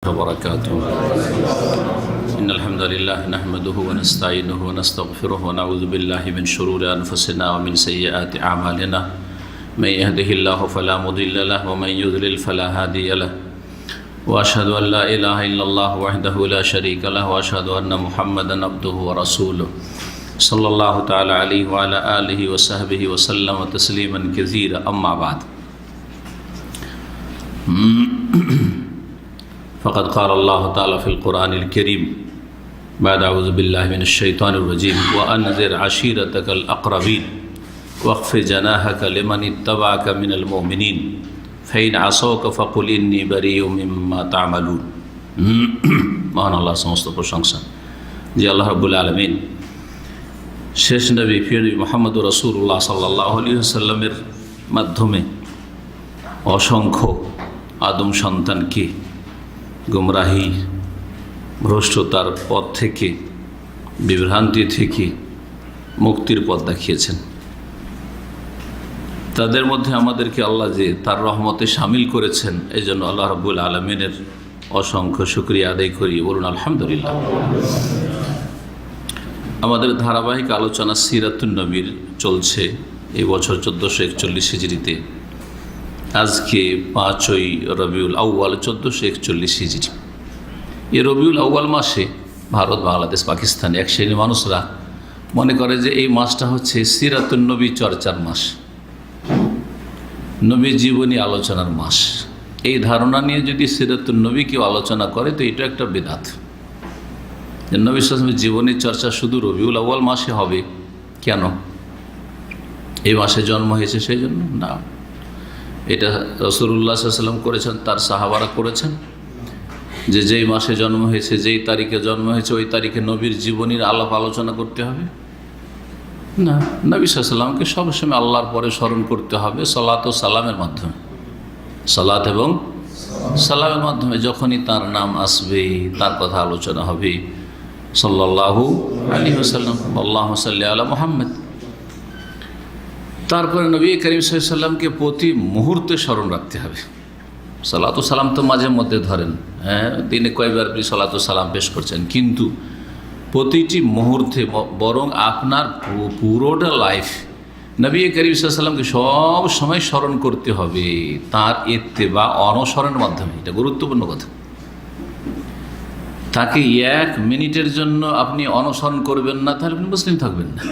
وبركاته. إن الحمد لله نحمده ونستعينه ونستغفره ونعوذ بالله من شرور أنفسنا ومن سيئات أعمالنا. من يهده الله فلا مضل له ومن يضلل فلا هادي له. وأشهد أن لا إله إلا الله وحده لا شريك له وأشهد أن محمدا عبده ورسوله صلى الله تعالى عليه وعلى آله وصحبه وسلم تسليما كثيرا. أما بعد، فقد قال الله تعالى في القرآن الكريم بعد أعوذ بالله من الشيطان الرجيم وأنذر عشيرتك الأقربين واخفض جناحك لمن اتبعك من المؤمنين فإن عصوك فقل إني بريء مما تعملون. মহান আল্লাহর সমস্ত প্রশংসা যে আল্লাহ রাব্বুল আলামিন শেষ নবী প্রিয় নবী মুহাম্মদ রাসূলুল্লাহ সাল্লাল্লাহু আলাইহি ওয়াসাল্লামের মাধ্যমে অসংখ্য আদম সন্তানকে গুমরাহি ভ্রষ্টতার পথ থেকে, বিভ্রান্তি থেকে মুক্তির পথ দেখিয়েছেন। তাদের মধ্যে আমাদেরকে আল্লাহ যে তার রহমতে শামিল করেছেন, এই জন্য আল্লাহ রাব্বুল আলামিনের অসংখ্য শুকরিয়া আদায় করি, বলুন আলহামদুলিল্লাহ। আমাদের ধারাবাহিক আলোচনা সিরাতুন নবীর চলছে। এই বছর 1441 হিজরিতে, আজকে 5ই রবিউল আউয়াল 1441 হিজরি। এই রবিউল আউয়াল মাসে ভারত, বাংলাদেশ, পাকিস্তান এক শ্রেণীর মানুষরা মনে করে যে এই মাসটা হচ্ছে সিরাতুন নবী চর্চার মাস, নবী জীবনী আলোচনার মাস। এই ধারণা নিয়ে যদি সিরাতুন নবী কেউ আলোচনা করে তো এটা একটা বিদআত। যে নবী সাল্লাল্লাহু আলাইহি ওয়াসাল্লামের জীবনী চর্চা শুধু রবিউল আউয়াল মাসে হবে কেন? এই মাসে জন্ম হয়েছে সেই জন্য না। এটা রাসূলুল্লাহ সাল্লাল্লাহু আলাইহি ওয়াসাল্লাম করেছেন, তার সাহাবারা করেছেন, যে যেই মাসে জন্ম হয়েছে, যেই তারিখে জন্ম হয়েছে, ওই তারিখে নবীর জীবনীর আলাপ আলোচনা করতে হবে না। নবী সাল্লাল্লাহু আলাইহি ওয়াসাল্লামকে সবসময় আল্লাহর পরে স্মরণ করতে হবে সালাত ও সালামের মাধ্যমে। সালাত এবং সালামের মাধ্যমে যখনই তার নাম আসবে, তার কথা আলোচনা হবে, সাল্লাল্লাহু আলাইহি ওয়াসাল্লাম, আল্লাহুম্মা সাল্লি আলা মুহাম্মদ। তারপরে নবী করিম সাল্লাল্লাহু আলাইহি ওয়াসাল্লামকে প্রতি মুহূর্তে স্মরণ রাখতে হবে। সালাত ও সালাম তো মাঝে মধ্যে ধরেন, দিনে কয়েকবার আপনি সালাত ও সালাম পেশ করছেন, কিন্তু প্রতিটি মুহূর্তে, বরং আপনার পুরোটা লাইফ নবী করিম সাল্লাল্লাহু আলাইহি ওয়াসাল্লামকে সব সময় স্মরণ করতে হবে, তার ইত্তেবা অনুসরণের মাধ্যমে। এটা গুরুত্বপূর্ণ কথা। তাকে 1 মিনিটের জন্য আপনি অনুসরণ করবেন না, তাহলে আপনি মুসলিম থাকবেন না।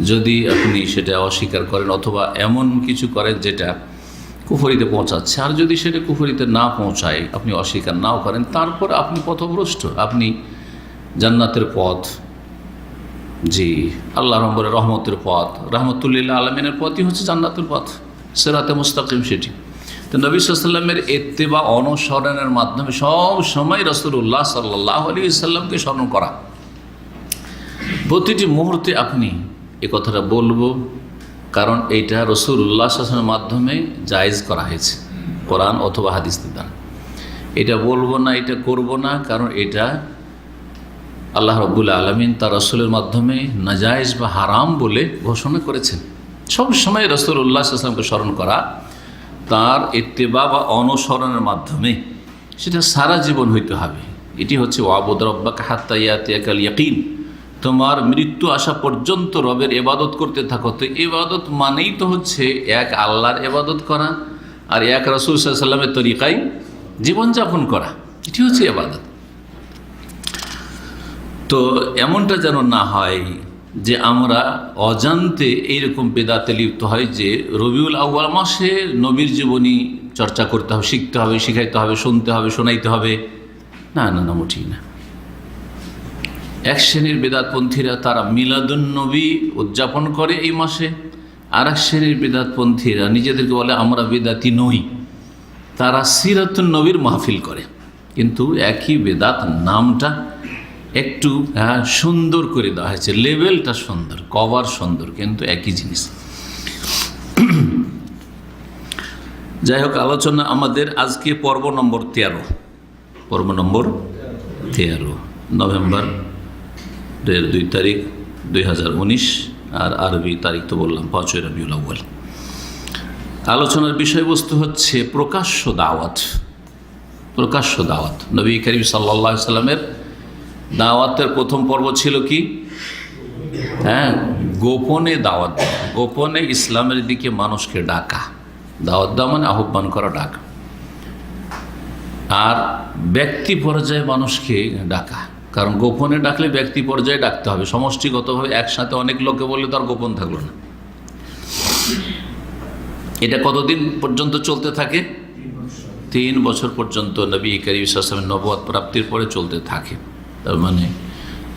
যদি আপনি সেটা অস্বীকার করেন অথবা এমন কিছু করেন যেটা কুফরিতে পৌঁছাচ্ছে, আর যদি সেটা কুফরিতে না পৌঁছায়, আপনি অস্বীকার নাও করেন, তারপর আপনি পথভ্রষ্ট, আপনি জান্নাতের পথ, জি আল্লাহ রব্বুল রহমতের পথ, রহমতুল্লিল আলমিনের পথই হচ্ছে জান্নাতের পথ, সিরাতে মুস্তাকিম সেটি। তো নবী সাল্লাল্লাহু আলাইহি ওয়াসাল্লামের ইত্তেবা অনুসরণের মাধ্যমে সব সময় রাসূলুল্লাহ সাল্লাল্লাহু আলাইহি ওয়াসাল্লামকে স্মরণ করা। প্রতিটি মুহূর্তে আপনি এ কথাটা বলবো, কারণ এইটা রাসূলুল্লাহ সাল্লাল্লাহু আলাইহি ওয়াসাল্লামের মাধ্যমে জায়েজ করা হয়েছে কোরআন অথবা হাদিসের দ্বারা। এটা বলবো না, এটা করব না, কারণ এটা আল্লাহ রাব্বুল আলামিন তার রাসূলের মাধ্যমে নাজায়েজ বা হারাম বলে ঘোষণা করেছেন। সব সময় রাসূলুল্লাহ সাল্লাল্লাহু আলাইহি ওয়াসাল্লামকে স্মরণ করা, তার ইত্তেবা বা অনুসরণের মাধ্যমে, সেটা সারা জীবন হইতে হবে। এটি হচ্ছে ওয়াবুদ রাব্বাকা হাত্তা ইয়াতিয়াকাল ইয়াকিন, তোমার মৃত্যু আসা পর্যন্ত রবের ইবাদত করতে থাকো। তো ইবাদত মানেই তো হচ্ছে এক আল্লাহর ইবাদত করা আর এক রাসূল সাল্লাল্লাহু আলাইহি ওয়াসাল্লামের তরিকায় জীবনযাপন করা, এটি হচ্ছে ইবাদত। তো এমনটা যেন না হয় যে আমরা অজান্তে এইরকম বেদাতে লিপ্ত হয় যে রবিউল আউয়াল মাসে নবীর জীবনী চর্চা করতে হবে, শিখতে হবে, শিখাইতে হবে, শুনতে হবে, শোনাইতে হবে। না না না, মোটেই না। এক শ্রেণীর বেদাতপন্থীরা তারা মিলাদুন নবী উদযাপন করে এই মাসে, আর এক শ্রেণীর বেদাতপন্থীরা নিজেদেরকে বলে আমরা বেদাতি নই, তারা সিরাতুন নবীর মাহফিল করে। কিন্তু একই বেদাত, নামটা একটু সুন্দর করে দেওয়া হয়েছে, লেভেলটা সুন্দর, কভার সুন্দর, কিন্তু একই জিনিস। যাই হোক, আলোচনা আমাদের আজকে পর্ব নম্বর 13, পর্ব নম্বর 13, নভেম্বর 2 তারিখ 2019, আর আরবি তারিখ তো বললাম 5 রবিউল আউয়াল। আলোচনার বিষয়বস্তু হচ্ছে প্রকাশ্য দাওয়াত। প্রকাশ্য দাওয়াত। নবী করিম সাল্লাল্লাহু আলাইহি সাল্লামের দাওয়াতের প্রথম পর্ব ছিল কি? হ্যাঁ, গোপনে দাওয়াত দেওয়া, গোপনে ইসলামের দিকে মানুষকে ডাকা। দাওয়াত দেওয়া মানে আহ্বান করা, ডাকা। আর ব্যক্তি পর্যায়ে মানুষকে ডাকা, কারণ গোপনে ডাকলে ব্যক্তি পর্যায়ে ডাকতে হবে, সমষ্টিগতভাবে একসাথে অনেক লোকে বললে তো আর গোপন থাকলো না। এটা কতদিন পর্যন্ত চলতে থাকে? 3 বছর পর্যন্ত নবী করিম সাল্লাল্লাহু আলাইহি ওয়াসাল্লামের নবুয়ত প্রাপ্তির পরে চলতে থাকে। তার মানে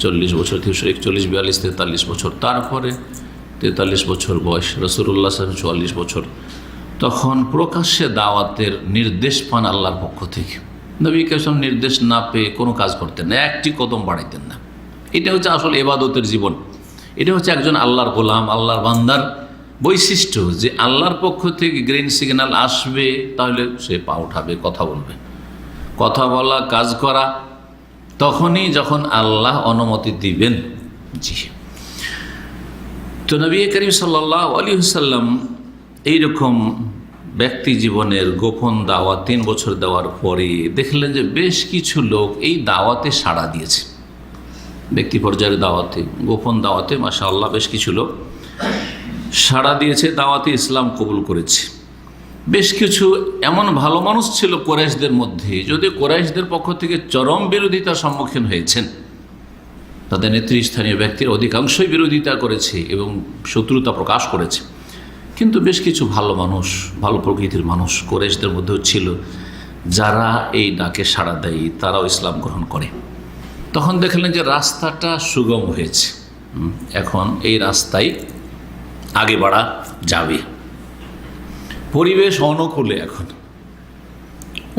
40 বছর, 41, 42, 43 বছর। তারপরে 43 বছর বয়স, রাসূলুল্লাহ সাল্লাল্লাহু আলাইহি ওয়াসাল্লাম 44 বছর। তখন প্রকাশ্যে দাওয়াতের নির্দেশ পান আল্লাহর পক্ষ থেকে। নবী করিম নির্দেশ না পেয়ে কোনো কাজ করতেন না, একটি কদম বাড়াইতেন না। এটা হচ্ছে আসল ইবাদতের জীবন। এটা হচ্ছে একজন আল্লাহর গোলাম, আল্লাহর বান্দার বৈশিষ্ট্য, যে আল্লাহর পক্ষ থেকে গ্রিন সিগন্যাল আসবে তাহলে সে পা উঠাবে, কথা বলবে। কথা বলা, কাজ করা তখনই যখন আল্লাহ অনুমতি দিবেন। জি, তো নবী করিম সাল্লাল্লাহু আলাইহি ওয়াসাল্লাম এইরকম ব্যক্তি জীবনের গোপন দাওয়াত 3 বছর দেওয়ার পরে দেখলেন যে বেশ কিছু লোক এই দাওয়াতে সাড়া দিয়েছে। ব্যক্তি পর্যায়ের দাওয়াতে, গোপন দাওয়াতে মাশাআল্লাহ বেশ কিছু লোক সাড়া দিয়েছে, দাওয়াতে ইসলাম কবুল করেছে। বেশ কিছু এমন ভালো মানুষ ছিল কুরাইশদের মধ্যে, যদি কুরাইশদের পক্ষ থেকে চরম বিরোধিতার সম্মুখীন হয়েছেন। তাদের নেতৃস্থানীয় ব্যক্তির অধিকাংশই বিরোধিতা করেছে এবং শত্রুতা প্রকাশ করেছে। কিন্তু বেশ কিছু ভালো মানুষ, ভালো প্রকৃতির মানুষ কুরাইশদের মধ্যেও ছিল, যারা এই ডাকে সাড়া দেয়, তারাও ইসলাম গ্রহণ করে। তখন দেখলেন যে রাস্তাটা সুগম হয়েছে, এখন এই রাস্তায় আগে বাড়া যাবে, পরিবেশ অনুকূলে। এখন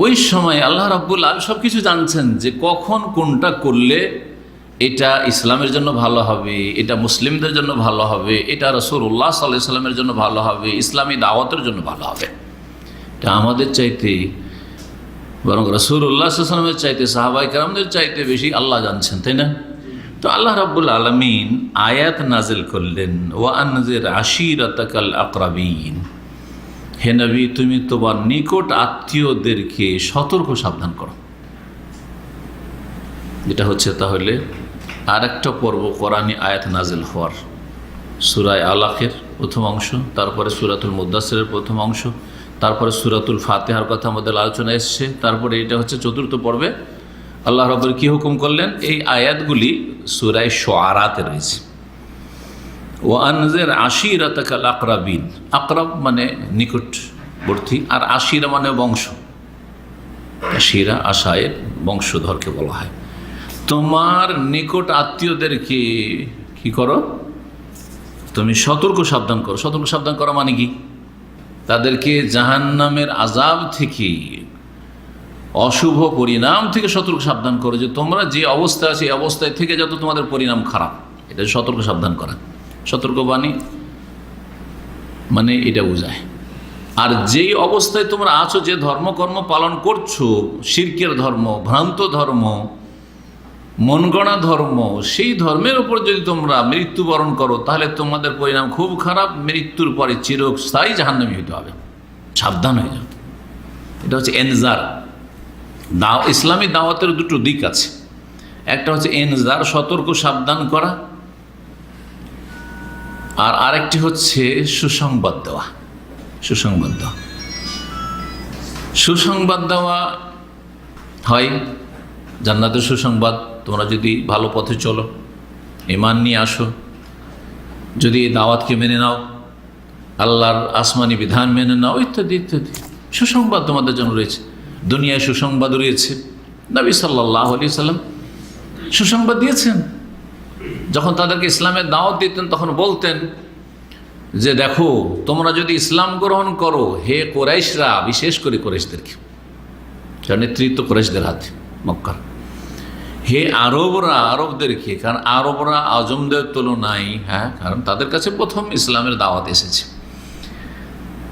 ওই সময় আল্লাহ রাব্বুল আলামিন সব কিছু জানছেন যে কখন কোনটা করলে এটা ইসলামের জন্য ভালো হবে, এটা মুসলিমদের জন্য ভালো হবে, এটা রাসূলুল্লাহ সাল্লাল্লাহু আলাইহি ওয়াসাল্লামের জন্য ভালো হবে, ইসলামী দাওয়াতের জন্য ভালো হবে। এটা আমাদের চাইতে, বরং রাসূলুল্লাহ সাল্লাল্লাহু আলাইহি ওয়াসাল্লামের চাইতে, সাহাবায়ে কেরামদের চাইতে বেশি আল্লাহ জানছেন, তাই না? তো আল্লাহ রাব্বুল আলামিন আয়াত নাজিল করলেন, ওয়া আনজির আশিরাতাকাল আকরাবিন। হে নবী, তুমি তোমার নিকট আত্মীয়দেরকে সতর্ক সাবধান করো। যেটা হচ্ছে তাহলে আর একটা পর্ব, কোরআনী আয়াত নাজিল হওয়ার। সূরা আলাকের প্রথম অংশ, তারপরে সূরাতুল মুদ্দাসিরের প্রথম অংশ, তারপরে সূরাতুল ফাতিহার কথা আমাদের আলোচনা এসছে, তারপরে এটা হচ্ছে 4র্থ পর্বে। আল্লাহ রাব্বুল কি হুকুম করলেন? এই আয়াতগুলি সূরা শুআরাতে রয়েছে। ওয়া আনজির আশিরাতাকাল আকরাবিন। আকরাব মানে নিকটবর্তী, আর আশিরা মানে বংশ। আশিরা আশায়ের বংশধরকে বলা হয়। তোমার নিকট আত্মীয়দেরকে কি করো? তুমি সতর্ক সাবধান করো। সতর্ক সাবধান করা মানে কি? তাদেরকে জাহান্নামের আযাব থেকে, অশুভ পরিণাম থেকে সতর্ক সাবধান করো, যে তোমরা যে অবস্থায় আছে এই অবস্থায় থেকে যাতে তোমাদের পরিণাম খারাপ, এটা সতর্ক সাবধান করা। সতর্কবাণী মানে এটা বোঝায়। আর যেই অবস্থায় তোমরা আছো, যে ধর্মকর্ম পালন করছো, শিরকের ধর্ম, ভ্রান্ত ধর্ম, মনগড়া ধর্ম, সেই ধর্মের উপর যদি তোমরা মৃত্যুবরণ করো তাহলে তোমাদের পরিণাম খুব খারাপ, মৃত্যুর পরে চিরস্থায়ী জাহান্নামী হতে হবে। সাবধান হয়ে যাও। এটা হচ্ছে এনজার। ইসলামী দাওয়াতের 2টো দিক আছে। একটা হচ্ছে এনজার, সতর্ক সাবধান করা, আর আরেকটি হচ্ছে সুসংবাদ দেওয়া। সুসংবাদ দেওয়া, সুসংবাদ দেওয়া হয় জান্নাতের সুসংবাদ। তোমরা যদি ভালো পথে চলো, ঈমান নিয়ে আসো, যদি এই দাওয়াতকে মেনে নাও, আল্লাহর আসমানি বিধান মেনে নাও, ইত্যাদি ইত্যাদি সুসংবাদ তোমাদের জন্য রয়েছে। দুনিয়ায় সুসংবাদ রয়েছে। নবী সাল্লাল্লাহু আলাইহি ওয়াসাল্লাম সুসংবাদ দিয়েছেন। যখন তাদেরকে ইসলামের দাওয়াত দিতেন তখন বলতেন যে দেখো, তোমরা যদি ইসলাম গ্রহণ করো, হে কুরাইশরা, বিশেষ করে কুরাইশদেরকে, যার নেতৃত্ব কুরাইশদের হাতে মক্কার, হে আরবরা, আরবদেরকে, কারণ আরবরা আজমদের তুলনায়, কারণ তাদের কাছে প্রথম ইসলামের দাওয়াত এসেছে।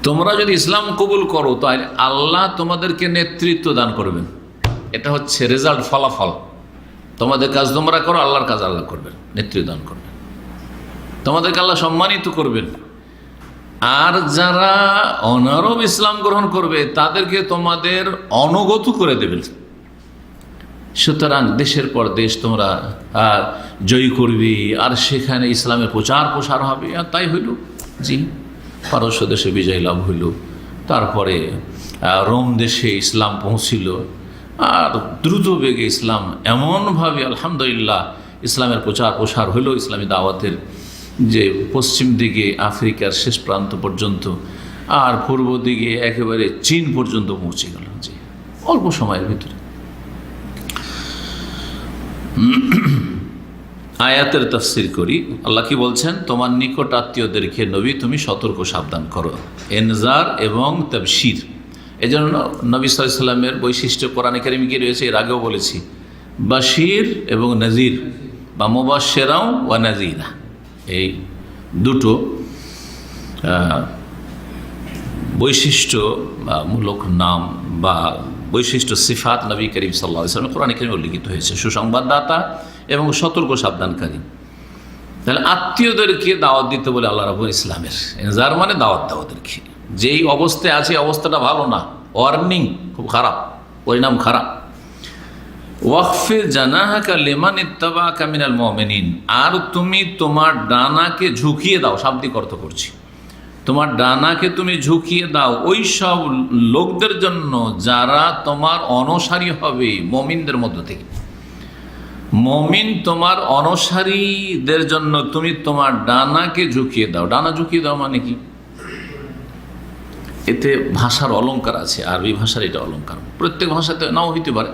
তোমরা যদি ইসলাম কবুল করো তাহলে আল্লাহ তোমাদেরকে নেতৃত্ব দান করবেন। এটা হচ্ছে রেজাল্ট, ফলাফল। তোমাদের কাজ তোমরা করো, আল্লাহর কাজ আল্লাহ করবেন, নেতৃত্ব দান করবেন, তোমাদেরকে আল্লাহ সম্মানিত করবেন। আর যারা অনারব ইসলাম গ্রহণ করবে তাদেরকে তোমাদের অনুগত করে দেবেন। সুতরাং দেশের পর দেশ তোমরা জয়ী করবে, আর সেখানে ইসলামের প্রচার প্রসার হবে। আর তাই হইল। জি, পারস্য দেশে বিজয় লাভ হইল, তারপরে রোম দেশে ইসলাম পৌঁছিল, আর দ্রুত বেগে ইসলাম এমনভাবে আলহামদুলিল্লাহ ইসলামের প্রচার প্রসার হইল, ইসলামী দাওয়াতের যে পশ্চিম দিকে আফ্রিকার শেষ প্রান্ত পর্যন্ত, আর পূর্ব দিকে একেবারে চীন পর্যন্ত পৌঁছে গেল। জি, অল্প সময়ের ভিতরে। আয়াতের তাফসীর করি। আল্লাহ কি বলছেন? তোমার নিকট আত্মীয়দেরকে নবী তুমি সতর্ক সাবধান করো, ইনজার এবং তাবশীর। এই জন্য নবী সাল্লাল্লাহু আলাইহি ওয়াসাল্লামের বৈশিষ্ট্য কোরআনে কারিমে কি রয়েছে, এর আগেও বলেছি, বাশির এবং নাজির, বা মুবাশশিরাও ওয়া নাজিরা, এই দুটো বৈশিষ্ট্যমূলক নাম বা বৈশিষ্ট্য সিফাত নবী করিম সাল্লাল্লাহু আলাইহি ওয়াসাল্লাম কোরআনে কারিমে উল্লিখিত হয়েছে, সুসংবাদদাতা এবং সতর্ক সাবধানকারী। তাহলে আত্মীয়দেরকে দাওয়াত দিতে বলে আল্লাহ রাব্বুল ইসলামের, যার মানে দাওয়াত দাও ওদেরকে। যেই অবস্থায় আছে অবস্থাটা ভালো না, ওয়ার্নিং, খুব খারাপ, পরিণাম খারাপ। ওয়াকফির জানাহাকা লিমান ইত্তাবাআকা মিনাল মুমিনিন, আর তুমি তোমার ডানাকে ঝুঁকিয়ে দাও, শাব্দিক অর্থ করছি, তোমার ডানাকে তুমি ঝুঁকিয়ে দাও ওই সব লোকদের জন্য যারা তোমার অনুসারী হবে মুমিনদের মধ্য থেকে। মুমিন তোমার অনুসারীদের জন্য তুমি তোমার ডানাকে ঝুঁকিয়ে দাও। ডানা ঝুঁকিয়ে দাও মানে কি? এতে ভাষার অলংকার আছে, আরবি ভাষার এটা অলংকার, প্রত্যেক ভাষাতে নাও হইতে পারে,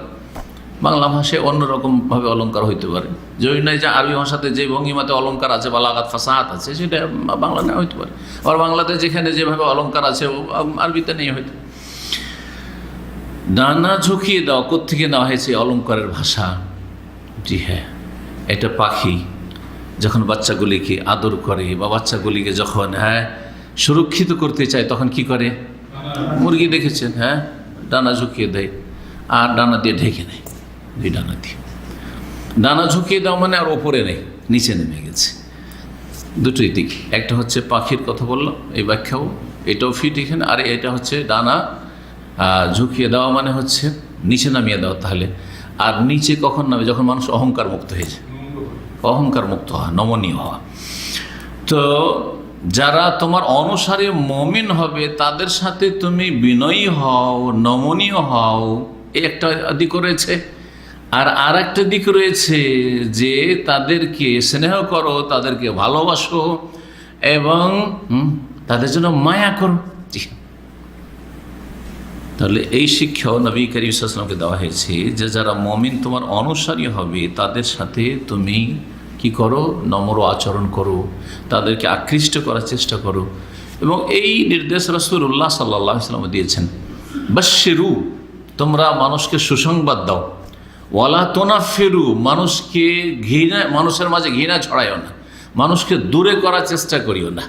বাংলা ভাষায় অন্যরকমভাবে অলংকার হইতে পারে। যদি নয় যে আরবি ভাষাতে যে ভঙ্গিমাতে অলংকার আছে, বালাগাত ফাসাহাত আছে, সেটা বাংলা না হইতে পারে। আর বাংলাতে যেখানে যেভাবে অলংকার আছে আরবিতে নেই হইতে। ডানা ঝুঁকিয়ে দাও, কোত্থেকে নেওয়া হয়েছে অলংকারের ভাষা? জি হ্যাঁ, এটা পাখি যখন বাচ্চাগুলিকে আদর করে বা বাচ্চাগুলিকে যখন সুরক্ষিত করতে চায় তখন কি করে? মুরগি দেখেছেন, ডানা ঝুঁকিয়ে দেয় আর ডানা দিয়ে ঢেকে নেয়। দুই ডানা দিয়ে ডানা ঝুঁকিয়ে দাও মানে আর ওপরে নেই, নিচে নেমে গেছে। দুটোই দিক, একটা হচ্ছে পাখির কথা বললাম, এই ব্যাখ্যাও এটাও ফিট এখানে। আর এটা হচ্ছে ডানা ঝুঁকিয়ে দেওয়া মানে হচ্ছে নিচে নামিয়ে দেওয়া। তাহলে আর নিচে কখন নামে? যখন মানুষ অহংকার মুক্ত হয়ে যায়, অহংকার মুক্ত হওয়া, নমনীয় হওয়া। তো যারা তোমার অনুসারী মুমিন হবে তাদের সাথে তুমি বিনয়ী হও, নমনীয় হও, এই একটা দিক রয়েছে। আর একটা দিক রয়েছে যে তাদেরকে স্নেহ করো, তাদেরকে ভালোবাসো এবং তাদের জন্য মায়া করো। তাহলে এই শিক্ষাও নবী করিম সাল্লাল্লাহু আলাইহি ওয়াসাল্লামকে দেওয়া হয়েছে যে যারা মুমিন তোমার অনুসারী হবে তাদের সাথে তুমি কি করো? নম্র আচরণ করো, তাদেরকে আকৃষ্ট করার চেষ্টা করো। এবং এই নির্দেশ রাসূলুল্লাহ সাল্লাল্লাহু আলাইহি ওয়াসাল্লাম দিয়েছেন। বাশশিরু, তোমরা মানুষকে সুসংবাদ দাও। ওয়ালা তুনাফিরু, মানুষকে ঘৃণা, মানুষের মাঝে ঘৃণা ছড়াইও না, মানুষকে দূরে করার চেষ্টা করিও না।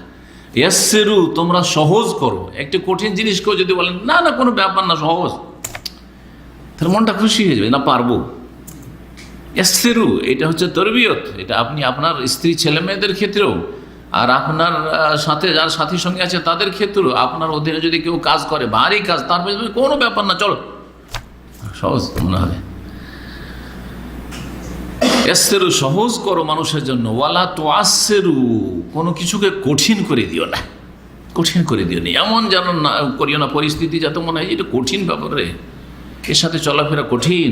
ইয়াসসিরু, তোমরা সহজ করো। একটি কঠিন জিনিসকেও যদি বলেন না না কোনো ব্যাপার না, সহজ, তার মনটা খুশি হয়ে যাবে, না পারবো। ইয়াসসিরু, এটা হচ্ছে তরবিয়ত। এটা আপনি আপনার স্ত্রী ছেলে মেয়েদের ক্ষেত্রেও, আর আপনার সাথে যার সাথীর সঙ্গে আছে তাদের ক্ষেত্রেও, আপনার অধীনে যদি কেউ কাজ করে, ভারী কাজ, তারপরে কোনো ব্যাপার না, চলো, সহজ মনে হবে। ইয়াসসিরু, সহজ করো মানুষের জন্য। ওয়ালা তুআসসিরু, কোনো কিছুকে কঠিন করে দিও না, কঠিন করে দিও না, এমন যেন না করিও না পরিস্থিতি যাতে মনে হয় এটা কঠিন ব্যাপার রে, এর সাথে চলাফেরা কঠিন,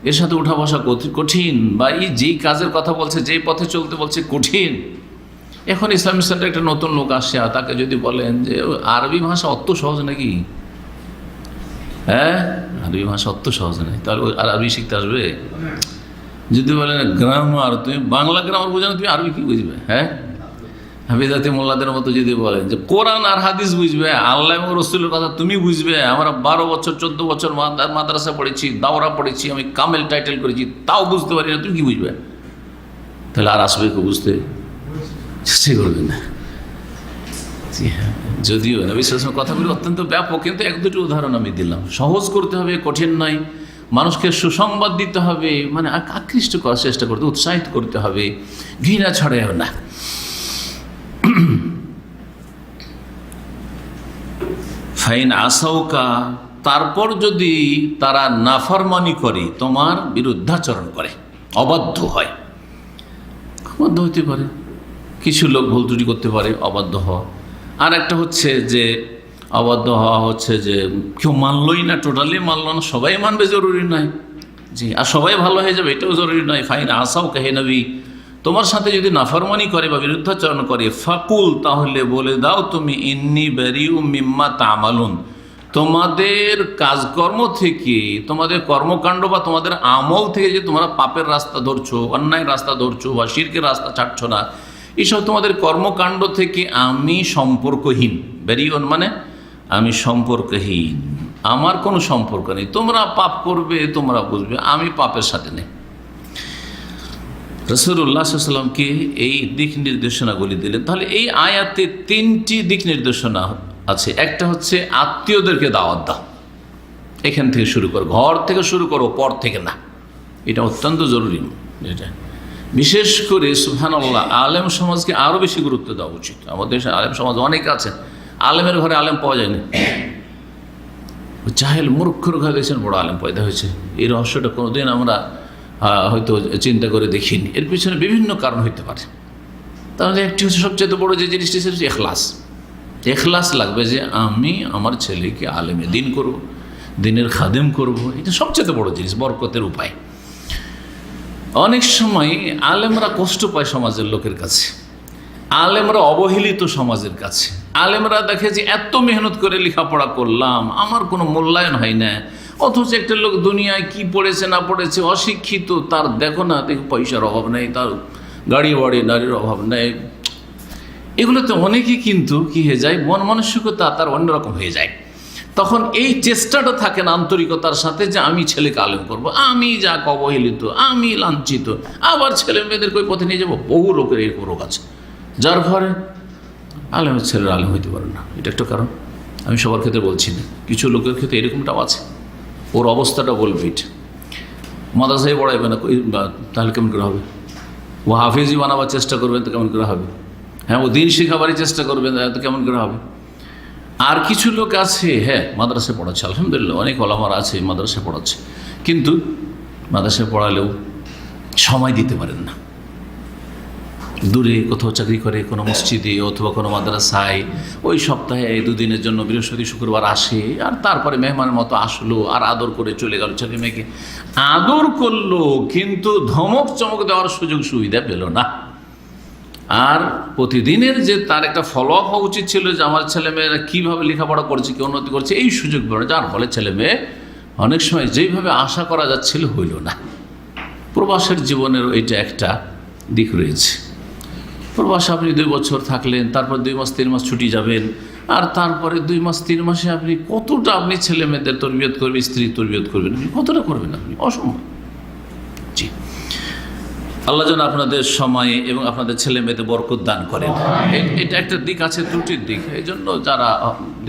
এর সাথে উঠা বসা কঠিন, বা এই যেই কাজের কথা বলছে, যেই পথে চলতে বলছে কঠিন। এখন ইসলামিক সেন্টারে একটা নতুন লোক আসছে, তাকে যদি বলেন যে আরবি ভাষা অত সহজ নাকি, আরবি ভাষা অত সহজ নেই, তাহলে আরবি শিখতে আসবে? যদি বলেন গ্রামার, তুমি বাংলা গ্রামার বুঝে না, তুমি আরবি কি বুঝবে? হাফিজাতি মোল্লাদের মতো যদি বলেন যে কোরআন আর হাদিস বুঝবে, আল্লাহ এবং রসুলের কথা তুমি বুঝবে, আমরা 12 বছর 14 বছর মাদ্রাসা পড়েছি, দাওরা পড়েছি, আমি কামেল টাইটেল করেছি, তাও বুঝতে পারি না, তুমি কি বুঝবে? তাহলে আর আসবে কেউ বুঝতে? চেষ্টা করবে না। যদিও নবী সাল্লাল্লাহু আলাইহি ওয়াসাল্লাম কথাগুলি অত্যন্ত ব্যাপক, কিন্তু এক দুটি উদাহরণ আমি দিলাম। সহজ করতে হবে, কঠিন নয়। মানুষকে সুসংবাদ দিতে হবে, মানে আকৃষ্ট করার চেষ্টা করতে, উৎসাহিত করতে হবে, ঘৃণা ছড়ায়ও না। ফাইন আসাউকা, তারপর যদি তারা নাফরমানি করে, তোমার বিরুদ্ধাচরণ করে, অবাধ্য হয়, অবাধ্য হতে পারে, কিছু লোক ভুল ত্রুটি করতে পারে, অবাধ্য হওয়া। আর একটা হচ্ছে যে অবাধ্য হওয়া হচ্ছে যে কেউ মানলই না, টোটালি মানলো না, সবাই মানবে জরুরি নয়, জি, আর সবাই ভালো হয়ে যাবে এটাও জরুরি নয়। ফাইন আসাও কাহে নবী, তোমার সাথে যদি নাফরমানি করে বা বিরুদ্ধাচরণ করে, ফাকুল, তাহলে বলে দাও তুমি, ইন্নী বারিউ মিম্মা তা'মালুন, তোমাদের কাজকর্ম থেকে, তোমাদের কর্মকাণ্ড বা তোমাদের আমল থেকে যে তোমরা পাপের রাস্তা ধরছো, অন্যায় রাস্তা ধরছো বা শিরকের রাস্তা ছাড়ছো না, এইসব তোমাদের কর্মকাণ্ড থেকে আমি সম্পর্কহীন। বারিউন মানে আমি সম্পর্কহীন, আমার কোনো সম্পর্ক নেই। তোমরা পাপ করবে, তোমরা বুঝবে, আমি পাপের সাথে নেই। রাসূলুল্লাহ সাল্লাল্লাহু আলাইহি ওয়াসাল্লামকে এই দিক নির্দেশনাগুলি দিলেন। তাহলে এই আয়াতে 3টি দিক নির্দেশনা আছে। একটা হচ্ছে আত্মীয়দেরকে দাওয়াত দাও, এখান থেকে শুরু করো, ঘর থেকে শুরু করো, পর থেকে না। এটা অত্যন্ত জরুরি। এটা বিশেষ করে সুবহানাল্লাহ, আলেম সমাজকে আরও বেশি গুরুত্ব দেওয়া উচিত। আমাদের দেশে আলেম সমাজ অনেক আছে, আলেমের ঘরে আলেম পাওয়া যায় না, জাহেল মূর্খর ঘরে দেখছেন বড় আলেম পয়দা হয়েছে। এই রহস্যটা কোনোদিন আমরা হয়তো চিন্তা করে দেখিনি। এর পিছনে বিভিন্ন কারণ হইতে পারে। তাহলে একটি হচ্ছে সবচেয়ে বড় যে জিনিসটি, সেটা হচ্ছে এখলাস। এখলাস লাগবে যে আমি আমার ছেলেকে আলেমে দিন করব, দিনের খাদেম করব, এটা সবচেয়ে বড় জিনিস, বরকতের উপায়। অনেক সময় আলেমরা কষ্ট পায় সমাজের লোকের কাছে, আলেমরা অবহেলিত সমাজের কাছে। আলেমরা দেখে যে এত মেহনত করে লেখাপড়া করলাম, আমার কোনো মূল্যায়ন হয় না, অথচ একটা লোক দুনিয়ায় কি পড়েছে না পড়েছে, অশিক্ষিত, তার দেখো না, দেখো পয়সার অভাব নেই, তার গাড়ি বাড়ি নারীর অভাব নেই। এগুলোতে অনেকেই কিন্তু কী হয়ে যায়, মন মানসিকতা তার অন্যরকম হয়ে যায়। তখন এই চেষ্টাটা থাকে না আন্তরিকতার সাথে যে আমি ছেলেকে আলেম করব, আমি যা অবহেলিত, আমি লাঞ্ছিত, আবার ছেলে মেয়েদের ওই পথে নিয়ে যাবো। বহু লোকের এই রোগ আছে, যার ঘরে আলেমের ছেলেরা আলেম হইতে পারে না। এটা একটা কারণ। আমি সবার ক্ষেত্রে বলছি না, কিছু লোকের ক্ষেত্রে এরকমটাও আছে। ওর অবস্থাটা বলবে, এটা মাদ্রাসায় পড়াইবে না, তাহলে কেমন করে হবে? ও হাফিজি বানাবার চেষ্টা করবেন, তো কেমন করে হবে? হ্যাঁ, ও দিন শেখাবারই চেষ্টা করবেন, তো কেমন করে হবে? আর কিছু লোক আছে, হ্যাঁ, মাদ্রাসায় পড়াচ্ছে, আলহামদুলিল্লাহ, অনেক ওলামারা আছে মাদ্রাসায় পড়াচ্ছে, কিন্তু মাদ্রাসায় পড়ালেও সময় দিতে পারেন না। দূরে কোথাও চাকরি করে, কোনো মসজিদে অথবা কোনো মাদ্রাসায়, ওই সপ্তাহে 2 দিনের জন্য বৃহস্পতি শুক্রবার আসে, আর তারপরে মেহমানের মতো আসলো, আর আদর করে চলে গেল। ছেলে মেয়েকে আদর করলো, কিন্তু ধমক চমক দেওয়ার সুযোগ সুবিধা পেল না। আর প্রতিদিনের যে তার একটা ফলো আপ হওয়া উচিত ছিল, যে আমার ছেলে মেয়েরা কীভাবে লেখাপড়া করছে, কী উন্নতি করছে, এই সুযোগ পেল না, যার ফলে ছেলে মেয়ে অনেক সময় যেইভাবে আশা করা যাচ্ছিল হইল না। প্রবাসের জীবনের এটা একটা দিক রয়েছে। প্রবাসে আপনি 2 বছর থাকলেন, তারপর 2 মাস 3 মাস ছুটি যাবেন, আর তারপরে 2 মাস 3 মাসে আপনি কতটা আপনি ছেলে মেয়েদের তরবিয়ত করবেন, স্ত্রী তরবিয়ত করবেন, আপনি কতটা করবেন? আপনি অসম্ভব। জি, আল্লাহ যেন আপনাদের সময়ে এবং আপনাদের ছেলে মেয়েদের বরকত দান করেন। এটা একটা দিক আছে, ত্রুটির দিক। এই জন্য যারা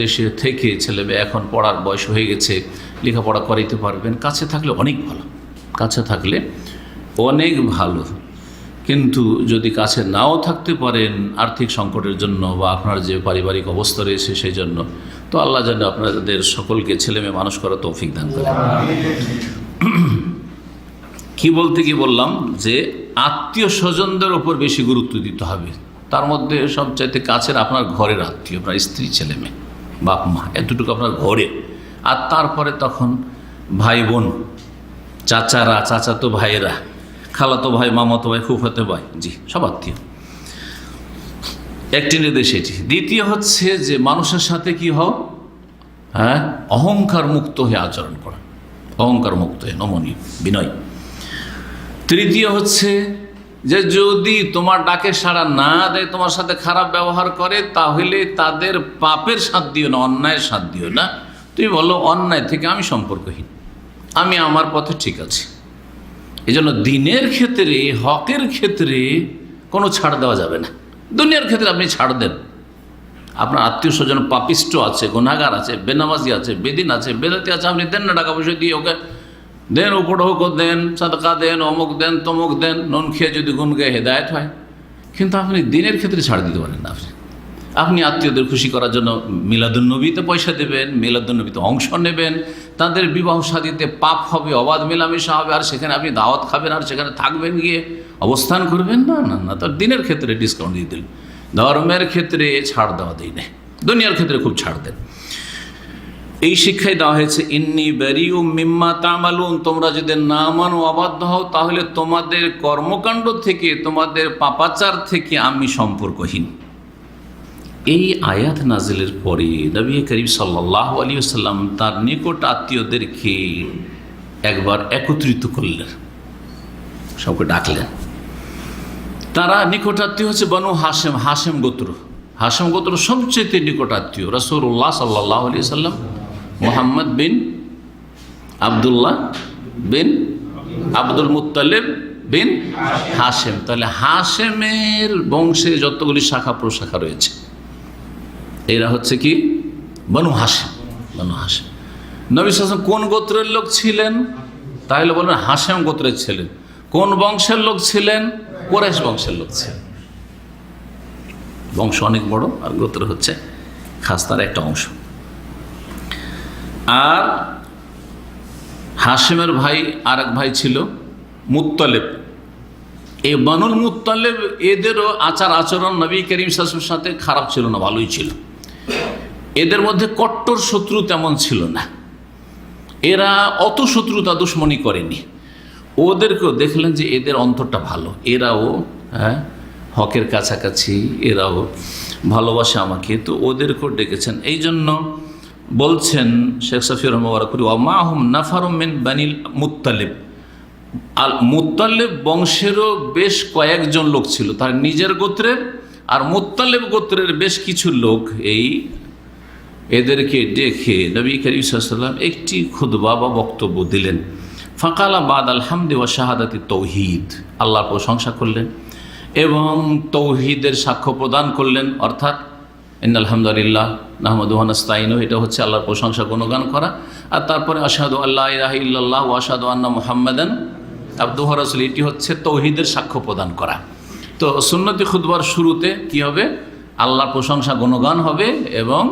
দেশে থেকে ছেলে মেয়ে এখন পড়ার বয়স হয়ে গেছে, লেখাপড়া করাইতে পারবেন, কাছে থাকলে অনেক ভালো, কাছে থাকলে অনেক ভালো। কিন্তু যদি কাছে নাও থাকতে পারেন আর্থিক সংকটের জন্য, বা আপনার যে পারিবারিক অবস্থা রয়েছে সেই জন্য, তো আল্লাহ যেন আপনাদের সকলকে ছেলে মেয়ে মানুষ করার তৌফিক দান করেন। কি বলতে কি বললাম, যে আত্মীয় স্বজনদের ওপর বেশি গুরুত্ব দিতে হবে। তার মধ্যে সবচাইতে কাছের আপনার ঘরের আত্মীয়, আপনার স্ত্রী, ছেলে মেয়ে, বাপ মা, এতটুকু আপনার ঘরে। আর তারপরে তখন ভাই বোন, চাচারা, চাচাতো ভাইয়েরা, খালাতো ভাই, মামাতো ভাই, ফুফাতো ভাই, জি, সব আত্মীয়। একটি নির্দেশ এটি। দ্বিতীয় হচ্ছে যে মানুষের সাথে কি হও, হ্যাঁ, অহংকার মুক্ত হয়ে আচরণ করা, অহংকার মুক্ত হয়ে নমনীয়, বিনয়। তৃতীয় হচ্ছে যে যদি তোমার ডাকে সাড়া না দেয়, তোমার সাথে খারাপ ব্যবহার করে, তাহলে তাদের পাপের সাথ দিও না, অন্যায়ের সাথ দিও না। তুমি বলো অন্যায় থেকে আমি সম্পর্কহীন, আমি আমার পথে ঠিক আছি। এই জন্য দিনের ক্ষেত্রে, হকের ক্ষেত্রে কোনো ছাড় দেওয়া যাবে না। দুনিয়ার ক্ষেত্রে আপনি ছাড় দেন, আপনার আত্মীয় স্বজন পাপিষ্ট আছে, গুনাহগার আছে, বেনামাজি আছে, বেদিন আছে, বেদাতি আছে, আপনি দেন না টাকা পয়সা দিয়ে, ওকে দেন, উপঢৌক দেন, সাদকা দেন, অমুক দেন, তমুক দেন, নুন খেয়ে যদি গুণ গেয়ে হেদায়েত হয়। কিন্তু আপনি দিনের ক্ষেত্রে ছাড় দিতে পারেন না। আপনি আপনি আত্মীয়দের খুশি করার জন্য মিলাদুন্নবীতে পয়সা দেবেন, মিলাদুন্নবীতে অংশ নেবেন, তাদের বিবাহ শাদীতে পাপ হবে, অবাধ মেলামেশা হবে, আর সেখানে আপনি দাওয়াত খাবেন আর সেখানে থাকবেন, গিয়ে অবস্থান করবেন? না না না, তার দিনের ক্ষেত্রে ডিসকাউন্ট দিয়ে দিন, ধর্মের ক্ষেত্রে ছাড় দেওয়া দেয় না, দুনিয়ার ক্ষেত্রে খুব ছাড় দেন। এই শিক্ষাই দেওয়া হয়েছে, ইন্নি বারিউ মিম্মা তামালুন, তোমরা যদি না মানো, অবাধ্য হও, তাহলে তোমাদের কর্মকাণ্ড থেকে, তোমাদের পাপাচার থেকে আমি সম্পর্কহীন। এই আয়াত নাজিলের পরে নবী করিম সাল্লাল্লাহু আলাইহি ওয়াসাল্লাম তার নিকট আত্মীয়দেরকে একবার একত্রিত করলেন, সবকে ডাকলেন। তারা নিকট আত্মীয় হচ্ছে বনু হাশেম, হাশেম গোত্র। হাশেম গোত্র সবচেয়ে নিকট আত্মীয় রাসূলুল্লাহ সাল্লাল্লাহু আলাইহি ওয়াসাল্লাম, মুহাম্মদ বিন আবদুল্লাহ বিন আব্দুল মুত্তালিব বিন হাশেম। তাহলে হাশেমের বংশে যতগুলি শাখা প্রশাখা রয়েছে এরা হচ্ছে কি বনু হাশেম। বনু হাশেম নবী সাল্লাল্লাহু আলাইহি ওয়াসাল্লাম কোন গোত্রের লোক ছিলেন? তাহলে বলবেন হাশেম গোত্রের ছিলেন। কোন বংশের লোক ছিলেন? কুরাইশ বংশের লোক ছিলেন। বংশ অনেক বড়, আর গোত্র হচ্ছে খাস তার একটা অংশ। আর হাশেমের ভাই আর এক ভাই ছিল মুত্তালিব। এই বানুল মুত্তালিব, এদেরও আচার আচরণ নবী করিম সাল্লাল্লাহু আলাইহি ওয়াসাল্লামের সাথে খারাপ ছিল না, ভালোই ছিল। এদের মধ্যে কট্টর শত্রু তেমন ছিল না, এরা অত শত্রুতা দুশ্মনী করেনি। ওদেরকেও দেখলেন যে এদের অন্তরটা ভালো, এরাও হকের কাছাকাছি, এরাও ভালোবাসে আমাকে, তো ওদেরকেও ডেকেছেন। এই জন্য বলছেন শেখ সাফিউর রহমান বারাকুরি, ওয়া মাহুম নাফারুম মিন বানিল মুত্তালিব, আল মুত্তালিব বংশেরও বেশ কয়েকজন লোক ছিল, তার নিজের গোত্রের আর মুত্তালিব গোত্রের বেশ কিছু লোক। এদেরকে ডেকে নবী করিম সাল্লাল্লাহু আলাইহি ওয়াসাল্লাম একটি খুতবা বা বক্তব্য দিলেন। ফাকালা বাদ আলহামদি ওয়া শাহাদাতি তৌহিদ, আল্লাহর প্রশংসা করলেন এবং তৌহিদের সাক্ষ্য প্রদান করলেন, অর্থাৎ ইন্নাল হামদুলিল্লাহ নাহমাদুহু ওয়া নাস্তাইনুহু, এটা হচ্ছে আল্লাহর প্রশংসা গুণগান করা। আর তারপরে আশহাদু আল্লা ইলাহা ইল্লাল্লাহ ওয়া আশহাদু আন্না মুহাম্মাদান আবদুহু ওয়া রাসূলুহু, এটি হচ্ছে তৌহিদের সাক্ষ্য প্রদান করা। তো সুন্নতি খুতবার শুরুতে কি হবে? আল্লাহর প্রশংসা গুণগান হবে এবং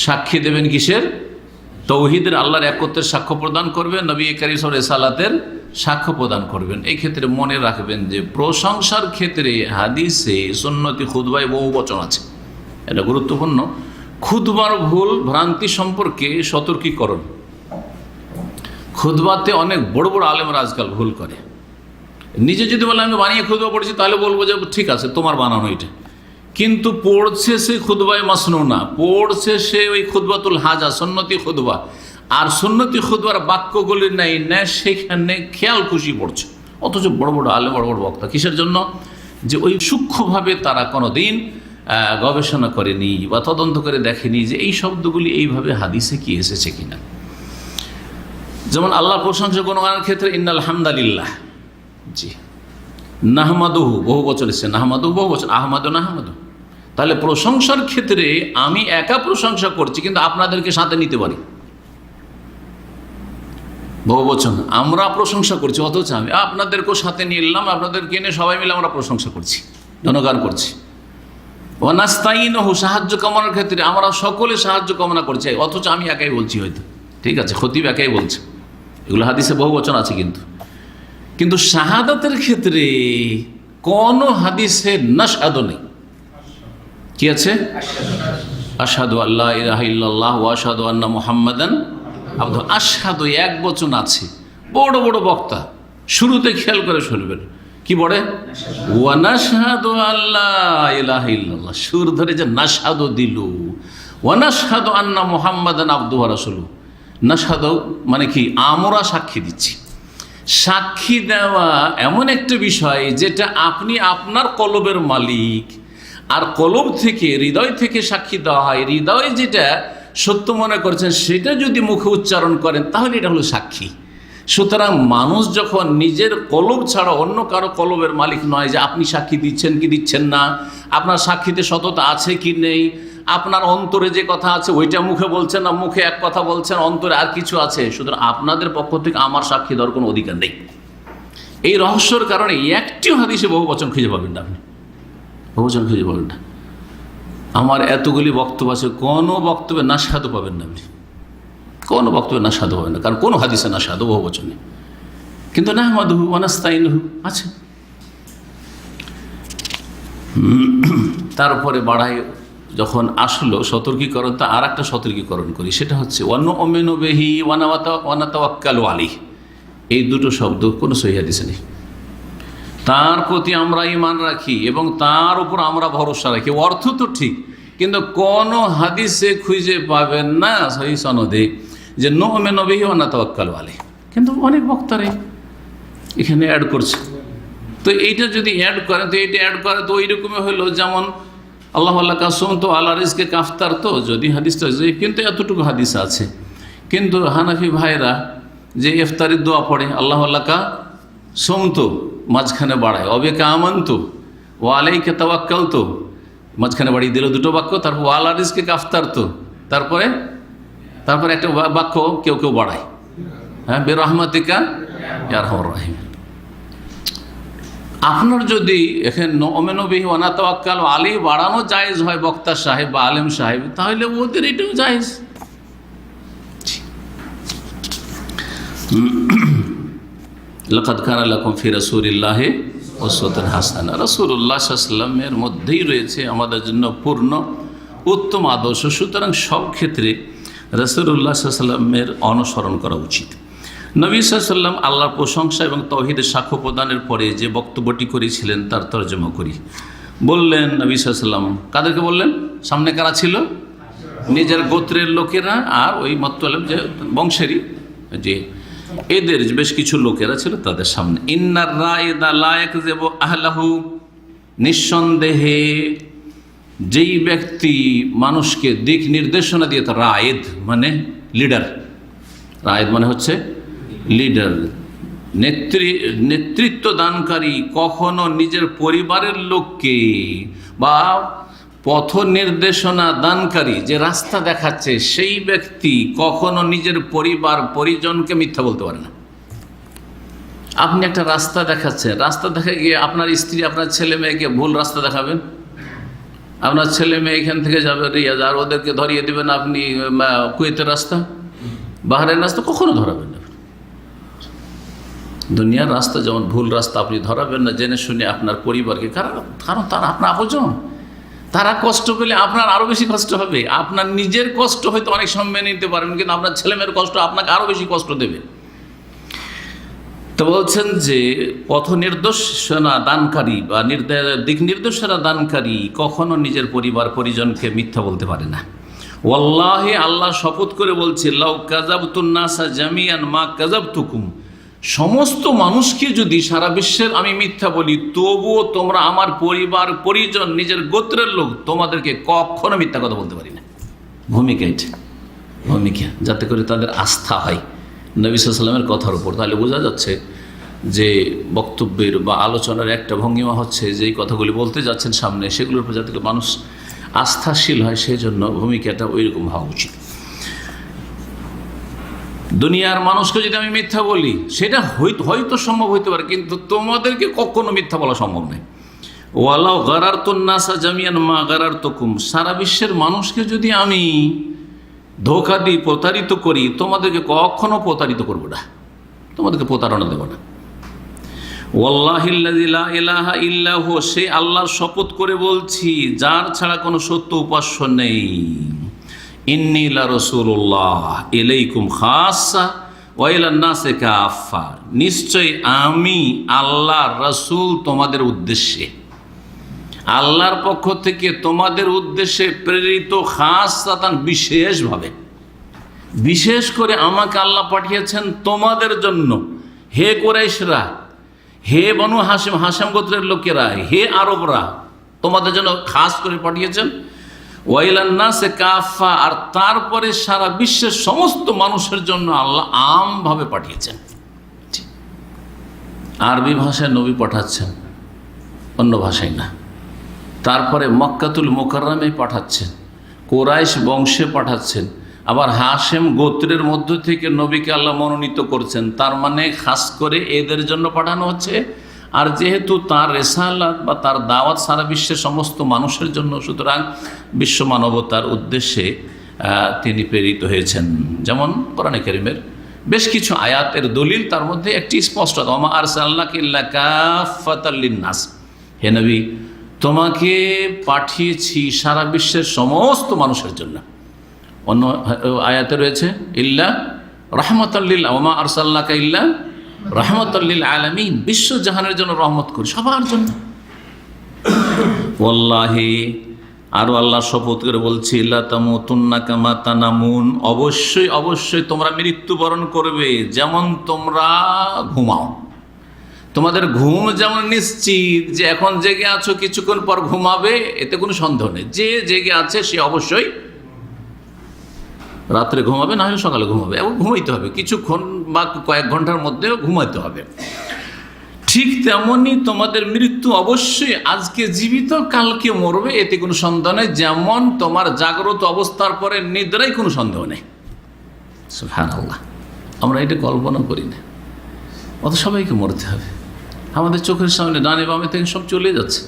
সাক্ষী দেবেন কিসের? তৌহিদের, আল্লাহর একত্বের সাক্ষ্য প্রদান করবেন, নবী করিম সাল্লাল্লাহু আলাইহি ওয়াসাল্লামের রিসালাতের সাক্ষ্য প্রদান করবেন। এই ক্ষেত্রে মনে রাখবেন যে প্রশংসার ক্ষেত্রে হাদিসে সুন্নতি খুতবায় বহু বচন আছে, এটা গুরুত্বপূর্ণ। খুতবার ভুল ভ্রান্তি সম্পর্কে সতর্কীকরণ। খুতবাতে অনেক বড় বড় আলেমরা আজকাল ভুল করে। নিজে যদি বলে আমি বানিয়ে খুতবা পড়েছি, তাহলে বলবো যে ঠিক আছে, তোমার বানানো এটা, কিন্তু পড়ছে সে খুতবায় মাসনুনা, পড়ছে সে ওই খুতবাতুল হাজা, সুন্নতি খুতবা, আর সুন্নতি খুতবার বাক্যগুলি নেই না, সেখানে খেয়াল খুশি পড়ছে। অথচ বড় বড় আলেম, বড় বড় বক্তা, কিসের জন্য? যে ওই সূক্ষ্মভাবে তারা কোনো দিন গবেষণা করেনি বা তদন্ত করে দেখেনি যে এই শব্দগুলি এইভাবে হাদিসে কি এসেছে কিনা। যেমন আল্লাহর প্রশংসা গুণগানের ক্ষেত্রে ইন্নাল হামদালিল্লাহ, জি, নাহমাদুহু বহু বচন এসেছে, নাহমাদুহু বহু বচন, আহমাদু নাহমাদু। তাহলে প্রশংসার ক্ষেত্রে আমি একা প্রশংসা করছি, কিন্তু আপনাদেরকে সাথে নিতে পারি, বহু বচন, আমরা প্রশংসা করছি, অথচ আমি আপনাদেরকেও সাথে নিয়ে এলাম, আপনাদেরকে এনে সবাই মিলে আমরা প্রশংসা করছি, জনগান করছি। ওয়া নাস্তাইনুহু, সাহায্য কামনার ক্ষেত্রে আমরা সকলে সাহায্য কামনা করছি, অথচ আমি একাই বলছি, হয়তো ঠিক আছে খতিব একাই বলছে, এগুলো হাদিসে বহু বচন আছে। কিন্তু শাহাদাতের ক্ষেত্রে কোন হাদিসে নাশহাদু নেই। কি আছে? আশহাদু আল্লা ইলাহা ইল্লাল্লাহ ওয়া আশহাদু আন্না মুহাম্মাদান আবদুহু। আশহাদু এক বচন আছে, বড় বড় বক্তা শুরুতে খেয়াল করে শুনবেন, কি বলে? ওয়া নাশহাদু আল্লা ইলাহা ইল্লাল্লাহ, সুর ধরে যে নাশহাদু দিলু, ওয়া নাশহাদু আন্না মুহাম্মাদান আবদুহু ওয়া রাসূলুহু। নাশহাদু মানে কি? আমরা সাক্ষী দিচ্ছি। সাক্ষী দেওয়া এমন একটা বিষয় যেটা আপনি আপনার কলবের মালিক, আর কলব থেকে, হৃদয় থেকে সাক্ষী দেওয়া হয়। হৃদয় যেটা সত্য মনে করছেন সেটা যদি মুখে উচ্চারণ করেন তাহলে এটা হলো সাক্ষী। সুতরাং মানুষ যখন নিজের কলব ছাড়া অন্য কারো কলবের মালিক নয়, যে আপনি সাক্ষী দিচ্ছেন কি দিচ্ছেন না, আপনার সাক্ষীতে সততা আছে কি নেই, আপনার অন্তরে যে কথা আছে ওইটা মুখে বলছেন না, মুখে এক কথা বলছেন, অন্তরে আর কিছু আছে, সুতরাং আপনাদের পক্ষ থেকে আমার সাক্ষী দেওয়ার কোনো অধিকার নেই। এই রহস্যর কারণে একটিও হাদিসে বহু বচন খুঁজে পাবেন না, আপনি বহু বচন খুঁজে পাবেন না। আমার এতগুলি বক্তব্য আছে, কোনো বক্তব্যে না সাধু পাবেন না আপনি, কোনো বক্তব্যে না সাধু পাবেন না, কারণ কোনো হাদিসে না সাধু বহুবচনে। কিন্তু না মাদহু ওয়ানাস্তাইনহু আছে। তারপরে বাড়ায় যখন আসলো সতর্কীকরণ, তা আর একটা সতর্কীকরণ করি, সেটা হচ্ছে ওয়ানুমিনু বিহি ওয়ানাতাওয়াক্কালু আলাইহি। এই দুটো শব্দ কোনো সহিহ হাদিসে নেই। তার প্রতি আমরা ঈমান রাখি এবং তার উপর আমরা ভরসা রাখি, অর্থ তো ঠিক, কিন্তু কোন হাদিসে খুঁজে পাবেন না সহিহ সনদে যে নুমিনু বিহি ওয়ানাতাওয়াক্কালু আলাইহি। কিন্তু অনেক বক্তারাই এখানে অ্যাড করছে। তো এইটা যদি অ্যাড করে, তো এইটা অ্যাড করে তো ওই রকমই হলো যেমন আল্লাহ কাসম তো আল্লাহ রিজকে কাফতার, তো যদি হাদিসটা কিন্তু এতটুকু হাদিস আছে। কিন্তু হানাফি ভাইরা যে ইফতারির দোয়া পড়ে আল্লাহ কা সোমতো মাঝখানে বাড়ায়, অবে কা আমানতো ও আলাইকা তাওয়াক্কালতো, মাঝখানে বাড়িয়ে দিল দুটো বাক্য, তারপর আল্লাহ রিজকে কাফতার তো, তারপরে একটা বাক্য কেউ কেউ বাড়ায়, হ্যাঁ, বেরহমাতিকা ইয়া আরহামুর রাহিম। আপনার যদি এখানে নুমিনু বিহি ওয়া নাতাওয়াক্কালু আলাইহি বাড়ানো জায়েজ হয় বক্তা সাহেব বা আলেম সাহেব, তাহলে ওদের এটাও জায়েজ। লাকাদ কানা লাকুম ফি রাসূলিল্লাহি উসওয়াতুন হাসানাহ। রাসূলুল্লাহ সাল্লাল্লাহু আলাইহি ওয়াসাল্লামের মধ্যেই রয়েছে আমাদের জন্য পূর্ণ উত্তম আদর্শ। সুতরাং সব ক্ষেত্রে রাসূলুল্লাহ সাল্লাল্লাহু আলাইহি ওয়াসাল্লামের অনুসরণ করা উচিত। নবী সাল্লাল্লাহু আলাইহি ওয়াসাল্লাম আল্লাহর প্রশংসা এবং তাওহীদের সাক্ষ্য প্রদানের পরে যে বক্তব্যটি করেছিলেন তার তর্জমা করি। বললেন নবী সাল্লাল্লাহু আলাইহি ওয়াসাল্লাম, কাদেরকে বললেন? সামনে কারা ছিল? নিজের গোত্রের লোকেরা আর ওই মতলব যে বংশেরই যে এদের বেশ কিছু লোকেরা ছিল তাদের সামনে। ইন্নার রাইদা লা ইয়াকযিবু আহলাহু, নিঃসন্দেহে যেই ব্যক্তি মানুষকে দিক নির্দেশনা দিয়ে, তার রায়েদ মানে লিডার, রায়েদ মানে হচ্ছে লিডার, নেতৃত্ব দানকারী, কখনো নিজের পরিবারের লোককে বা পথ নির্দেশনা দানকারী, যে রাস্তা দেখাচ্ছে সেই ব্যক্তি কখনো নিজের পরিবার পরিজনকে মিথ্যা বলতে পারে না। আপনি একটা রাস্তা দেখাচ্ছেন, রাস্তা দেখা গিয়ে আপনার স্ত্রী আপনার ছেলে মেয়েকে ভুল রাস্তা দেখাবেন, আপনার ছেলে মেয়ে এখান থেকে যাবে রিয়াজ আর ওদেরকে ধরিয়ে দেবেন আপনি কুয়েতের রাস্তা, বাহারের রাস্তা, কখনো ধরাবেন না। দুনিয়ার রাস্তা যেমন ভুল রাস্তা আপনি ধরাবেন না জেনে শুনে আপনার পরিবারকে, কারণ তারা আপনার আপনজন, তারা কষ্ট পেলে আপনার আরও বেশি কষ্ট হবে। আপনার নিজের কষ্ট হয়তো অনেক সময় মেনে নিতে পারবেন, কিন্তু আপনার ছেলেমেয়ের কষ্ট আপনাকে আরও বেশি কষ্ট দেবে। তো বলছেন যে পথ নির্দেশনা দানকারী বা দিক নির্দেশনা দানকারী কখনো নিজের পরিবার পরিজনকে মিথ্যা বলতে পারে না। ওয়াল্লাহি, আল্লাহ শপথ করে বলছে, লাউ কাযাবতুন নাসা জামিআন মা কাযাবতুকুম, সমস্ত মানুষকে যদি সারা বিশ্বের আমি মিথ্যা বলি, তবুও তোমরা আমার পরিবার পরিজন নিজের গোত্রের লোক তোমাদেরকে কখনো মিথ্যা কথা বলতে পারি না। ভূমিকা এটা, ভূমিকা যাতে করে তাদের আস্থা হয় নবী সাল্লাল্লাহু আলাইহি ওয়াসাল্লামের কথার উপর। তাহলে বোঝা যাচ্ছে যে বক্তব্যের বা আলোচনার একটা ভঙ্গিমা হচ্ছে যে এই কথাগুলি বলতে যাচ্ছেন সামনে, সেগুলোর উপর যাতে মানুষ আস্থাশীল হয়, সেই জন্য ভূমিকাটা ওই রকম হওয়া উচিত। দুনিয়ার মানুষকে যদি আমি মিথ্যা বলি, সেটা হয়তো সম্ভব হইতে পারে, কিন্তু তোমাদেরকে কখনো মিথ্যা বলা সম্ভব নয়। ওয়ালাউ গারারতুন নাসা জামিআন মা গারারতুকুম, সারা বিশ্বের মানুষকে যদি আমি ধোঁকা দিই, প্রতারিত করি, তোমাদেরকে কখনো প্রতারিত করব না, তোমাদেরকে প্রতারণা দেব না। ওয়াল্লাহিল্লাযী লা ইলাহা ইল্লা হু, সে আল্লাহর শপথ করে বলছি যার ছাড়া কোনো সত্য উপাস্য নেই, ইন্নী লা রাসূলুল্লাহ ইলাইকুম খাসসা ওয়া ইলান নাসি কাফা, নিশ্চয় আমি আল্লাহর রাসূল তোমাদের উদ্দেশ্যে, আল্লাহর পক্ষ থেকে তোমাদের উদ্দেশ্যে প্রেরিত, খাসসাতান বিশেষভাবে, বিশেষ করে আমাকে আল্লাহ পাঠিয়েছেন তোমাদের জন্য। হে কুরাইশরা, হে বনু হাশিম, হাশিম গোত্রের লোকেরা, হে আরবরা, তোমাদের জন্য খাস করে পাঠিয়েছেন। ওয়াইলান নাসে কাফা, আর তারপরে সারা বিশ্বের সমস্ত মানুষের জন্য আল্লাহ আমভাবে পাঠিয়েছেন। আরবি ভাষায় নবী পাঠাচ্ছেন, অন্য ভাষায় না। তারপরে মক্কাতুল মুকাররমে পাঠাচ্ছেন, কোরাইশ বংশে পাঠাচ্ছেন, আবার হাশেম গোত্রের মধ্য থেকে নবীকে আল্লাহ মনোনীত করছেন। তার মানে খাস করে এদের জন্য পাঠানো হচ্ছে, আর যেহেতু তার রেসালাত বা তার দাওয়াত সারা বিশ্বের সমস্ত মানুষের জন্য, সুতরাং বিশ্ব মানবতার উদ্দেশ্যে তিনি প্রেরিত হয়েছেন। যেমন কোরআনে কারীমের বেশ কিছু আয়াতের দলিল, তার মধ্যে একটি স্পষ্ট, ওমা আরসালনাকা ইল্লা কাফাতাল লিন্নাস, হে নবী তোমাকে পাঠিয়েছি সারা বিশ্বের সমস্ত মানুষের জন্য। অন্য আয়াতে রয়েছে ইল্লা রাহমাতাল লিল, ওমা আরসালনাকা ইল্লা রাহমাতাল লিল আলামিন, বিশ্ব জাহানের জন্য রহমত করি, সবার জন্য। ওয়াল্লাহি, আরো আল্লাহ শপথ করে বলছি, লা তামুতুন্না কামা তানামুন, অবশ্যই অবশ্যই তোমরা মৃত্যুবরণ করবে যেমন তোমরা ঘুমাও। তোমাদের ঘুম যেমন নিশ্চিত যে এখন জেগে আছো, কিছুক্ষণ পর ঘুমাবে, এতে কোনো সন্দেহ নেই। যে জেগে আছে সে অবশ্যই রাত্রে ঘুমাবে, না হলে সকালে ঘুমাবে, এবং ঘুমাইতে হবে কিছুক্ষণ বা কয়েক ঘন্টার মধ্যেও ঘুমাইতে হবে। ঠিক তেমনই তোমাদের মৃত্যু অবশ্যই আজকে জীবিত, কালকে মরবে, এতে কোনো সন্দেহ নেই। যেমন তোমার জাগ্রত অবস্থার পরে নিদ্রায় কোনো সন্দেহ নেই। সুবহানাল্লাহ, আমরা এটা কল্পনা করি না। অত সবাইকে মরতে হবে, আমাদের চোখের সামনে ডানে বামে থেকে সব চলে যাচ্ছে,